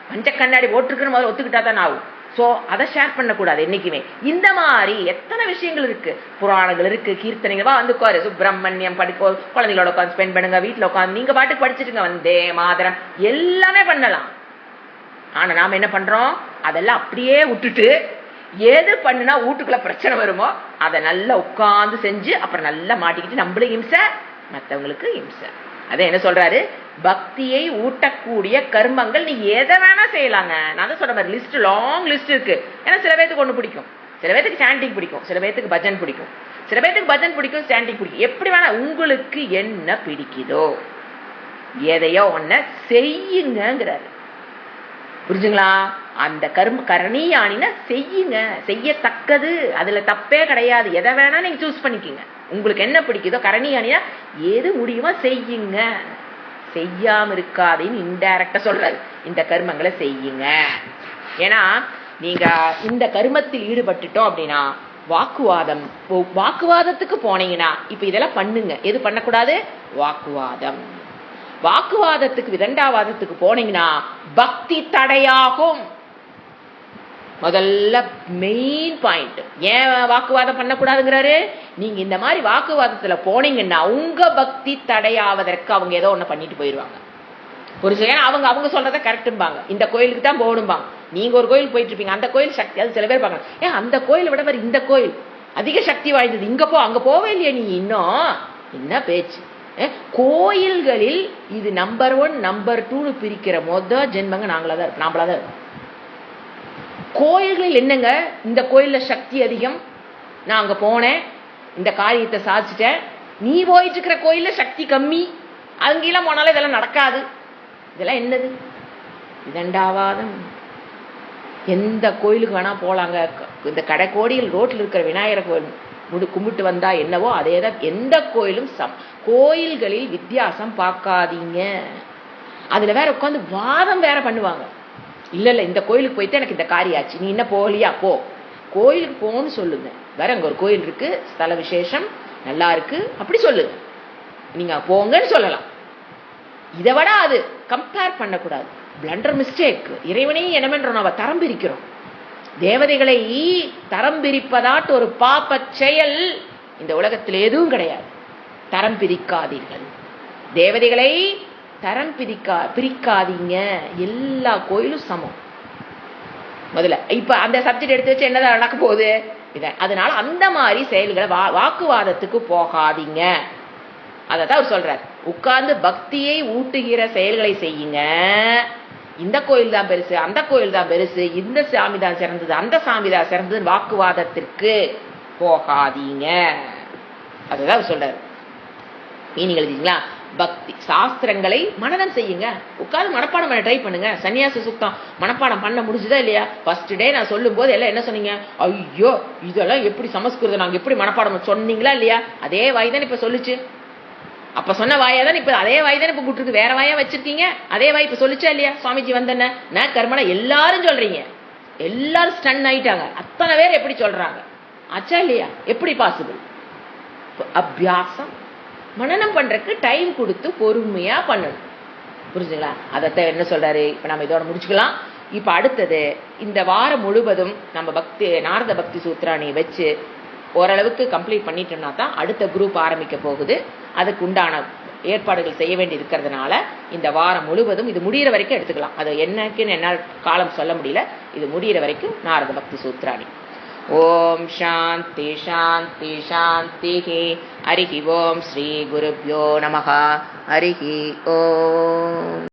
மஞ்ச கண்ணாடி போட்டிருக்குன்னு முதல்ல ஒத்துக்கிட்டா தான் ஆகும். சோ அதை ஷேர் பண்ணக்கூடாது என்னைக்குமே. இந்த மாதிரி எத்தனை விஷயங்கள் இருக்கு, புராணங்கள் இருக்கு, கீர்த்தனைகள். வந்து உட்காரு சுப்பிரமணியம் படிப்போ, குழந்தைகளோட உட்காந்து ஸ்பெண்ட் பண்ணுங்க, வீட்டுல உட்காந்து நீங்க பாட்டுக்கு படிச்சுட்டுங்க, வந்தே மாதரம் எல்லாமே பண்ணலாம். ஆனா நாம என்ன பண்றோம், அதெல்லாம் அப்படியே விட்டுட்டு எது பண்ணுனா வீட்டுக்குள்ள பிரச்சனை வருமோ அதை நல்லா உட்கார்ந்து செஞ்சு அப்புறம் நல்லா மாட்டிக்கிட்டு நம்மளுக்கு இம்சை, மற்றவங்களுக்கு இம்சை. அதை என்ன சொல்றாரு, பக்தியை ஊட்டக்கூடிய கர்மங்கள் நீ எதை வேணா செய்யலாங்க. நான் தான் சொல்ற மாதிரி லிஸ்ட், லாங் லிஸ்ட் இருக்கு. ஏன்னா சில பேருக்கு ஒண்ணு பிடிக்கும், சில பேருக்கு சாண்டிங் பிடிக்கும், சில பேருக்கு பஜன் பிடிக்கும், சில பேருக்கு பஜன் பிடிக்கும், சாண்டிங் பிடிக்கும். எப்படி வேணா உங்களுக்கு என்ன பிடிக்குதோ எதையோ ஒன்ன செய்யுங்கிறாரு. புரிஞ்சுங்களா? அந்த கரணியானின செய்யுங்க, செய்யத்தக்கது, அதுல தப்பே கிடையாது. எதை வேணா நீங்க சூஸ் பண்ணிக்கீங்க, உங்களுக்கு என்ன பிடிக்குதோ. கரணியானினா எது முடியுமோ செய்யுங்க, செய்யாம இருக்காதுன்னு இன்டைரக்டா சொல்றாரு. இந்த கர்மங்களை செய்யுங்க. ஏன்னா நீங்க இந்த கர்மத்தில் ஈடுபட்டுட்டோம் அப்படின்னா வாக்குவாதத்துக்கு போனீங்கன்னா, இப்ப இதெல்லாம் பண்ணுங்க, எது பண்ணக்கூடாது, வாக்குவாதம். வாக்குவாதத்துக்கு விதண்டாவாதத்துக்கு போனீங்கன்னா பக்தி தடையாகும். முதல்ல மெயின் பாயிண்ட். ஏன் வாக்குவாதம் பண்ணக்கூடாதுங்கிறாரு, நீங்க இந்த மாதிரி வாக்குவாதத்துல போனீங்கன்னா உங்க பக்தி தடையாவதற்கு அவங்க ஏதோ ஒண்ணு பண்ணிட்டு போயிருவாங்க. புரிஞ்சு? ஏன்னா அவங்க சொல்றத கரெக்டும்பாங்க, இந்த கோயிலுக்கு தான் போகணும்பாங்க. நீங்க ஒரு கோயில் போயிட்டு இருப்பீங்க, அந்த கோயில் சக்தி, அது சில பேர் பார்க்கலாம், ஏன் அந்த கோயிலை விட வேற இந்த கோயில் அதிக சக்தி வாய்ந்தது, இங்க அங்க போவே இல்லையா நீ, இன்னும் என்ன பேச்சு. கோயில்களில் இது நம்பர் 1 நம்பர் 2 பிரிக்கிற ஜென்மங்க நாமளாதான் இருக்கோம். கோயில்களில் என்னங்க, இந்த கோயில்ல சக்தி அதிகம், நான் அங்க போனேன், இந்த காரியத்தை சாதிச்சிட்டேன். நீ போயிட்டு இருக்கிற கோயில்ல சக்தி கம்மி, அங்கெல்லாம் போனாலும் இதெல்லாம் நடக்காது. இதெல்லாம் என்னது, இதண்டாவாதம். எந்த கோயிலுக்கு வேணா போலாங்க, இந்த கடைக்கோடியில் ரோட்ல இருக்கிற விநாயகர் கோயில் கும்பிட்டு வந்தா என்னவோ அதேதான். எந்த கோயிலும் கோயில்களில் வித்தியாசம் பார்க்காதீங்க. அதுல வேற உட்காந்து வாதம் வேற பண்ணுவாங்க. இல்ல இந்த கோயிலுக்கு போயிட்டு எனக்கு இந்த காரியாச்சு, நீ என்ன போகலையா, போ, கோயிலுக்கு போன்னு சொல்லுங்க. வேற அங்க ஒரு கோயில் இருக்கு, ஸ்தல விசேஷம் நல்லா இருக்கு, அப்படி சொல்லுங்க, நீங்க போங்கன்னு சொல்லலாம். இதை விட அது கம்பேர் பண்ணக்கூடாது. Blunder mistake. இறைவனையும் என்னமென்றோம், நம்ம தரம் பிரிக்கிறோம். தேவதைகளை தரம் பிரிப்பதாட்டு ஒரு பாப்ப செயல் இந்த உலகத்தில் எதுவும் கிடையாது. தரம் பிரிக்காதீர்கள், தேவதைகளை தரம் பிரிக்காதீங்க. எல்லா கோயிலும் சமம். முதல்ல இப்ப அந்த சப்ஜெக்ட் எடுத்து வச்சு என்னதான் நடக்க போகுது. அதனால அந்த மாதிரி செயல்களை வாக்குவாதத்துக்கு போகாதீங்க. அதத்தான் அவர் சொல்றார், உட்கார்ந்து பக்தியை ஊட்டுகிற செயல்களை செய்யுங்க. இந்த கோயில் தான் பெருசு, அந்த கோயில் தான் பெருசு, இந்த சாமி தான் சிறந்தது, அந்த சாமி தான் சிறந்தது, வாக்குவாதத்திற்கு போகாதீங்க. அதுதான் அவர் சொல்றாரு. மீனிங் எழுதிங்களா? பக்தி சாஸ்திரங்களை மனனம் செய்யுங்க. உட்கார்ந்து மனப்பாடம் பண்ண ட்ரை பண்ணுங்க. சன்னியாச சுத்தம் மனப்பாடம் பண்ண முடிஞ்சுதா இல்லையா? ஃபர்ஸ்ட் டே நான் சொல்லும் போது எல்லாம் என்ன சொன்னீங்க? ஐயோ இதெல்லாம் எப்படி சமஸ்கிருதம் நாங்க எப்படி மனப்பாடம் சொன்னீங்களா இல்லையா? அதே வாய் தான் இப்ப சொல்லுச்சு. அப்ப சொன்ன வாயா தான் இப்ப அதே வாய் தான் இப்ப கூட்டிருக்கு. வேற வாயா வச்சிருக்கீங்க, அதே வாய் இப்ப சொல்லிச்சா இல்லையா? சுவாமிஜி வந்தன நான் கர்மனா எல்லாரும் சொல்றீங்க, எல்லாரும் ஸ்டன் ஆயிட்டாங்க. அத்தனை பேர் எப்படி சொல்றாங்க? ஆச்சா இல்லையா? எப்படி பாசிபிள்? அபியாசம் மனனம் பண்றதுக்கு டைம் கொடுத்து பொறுமையா பண்ணணும். புரிஞ்சுங்களா? அதத்தான் என்ன சொல்றாரு. இப்ப நம்ம இதோட முடிச்சுக்கலாம். இப்ப அடுத்தது இந்த வாரம் முழுவதும் நம்ம பக்தி நாரத பக்தி சூத்ராணியை வச்சு ஓரளவுக்கு கம்ப்ளீட் பண்ணிட்டோம்னா தான் அடுத்த குரூப் ஆரம்பிக்க போகுது. அதுக்கு உண்டான ஏற்பாடுகள் செய்ய வேண்டி இருக்கிறதுனால இந்த வாரம் முழுவதும் இது முடிகிற வரைக்கும் எடுத்துக்கலாம். அது என்னக்குன்னு என்னால் காலம் சொல்ல முடியல. இது முடிகிற வரைக்கும் நாரத பக்தி சூத்ராணி. ஓம் சாந்தி சாந்தி சாந்தி. ஹரிஹி ஓம். ஸ்ரீ குருப்யோ நமஹ. ஹரிஹி ஓம்.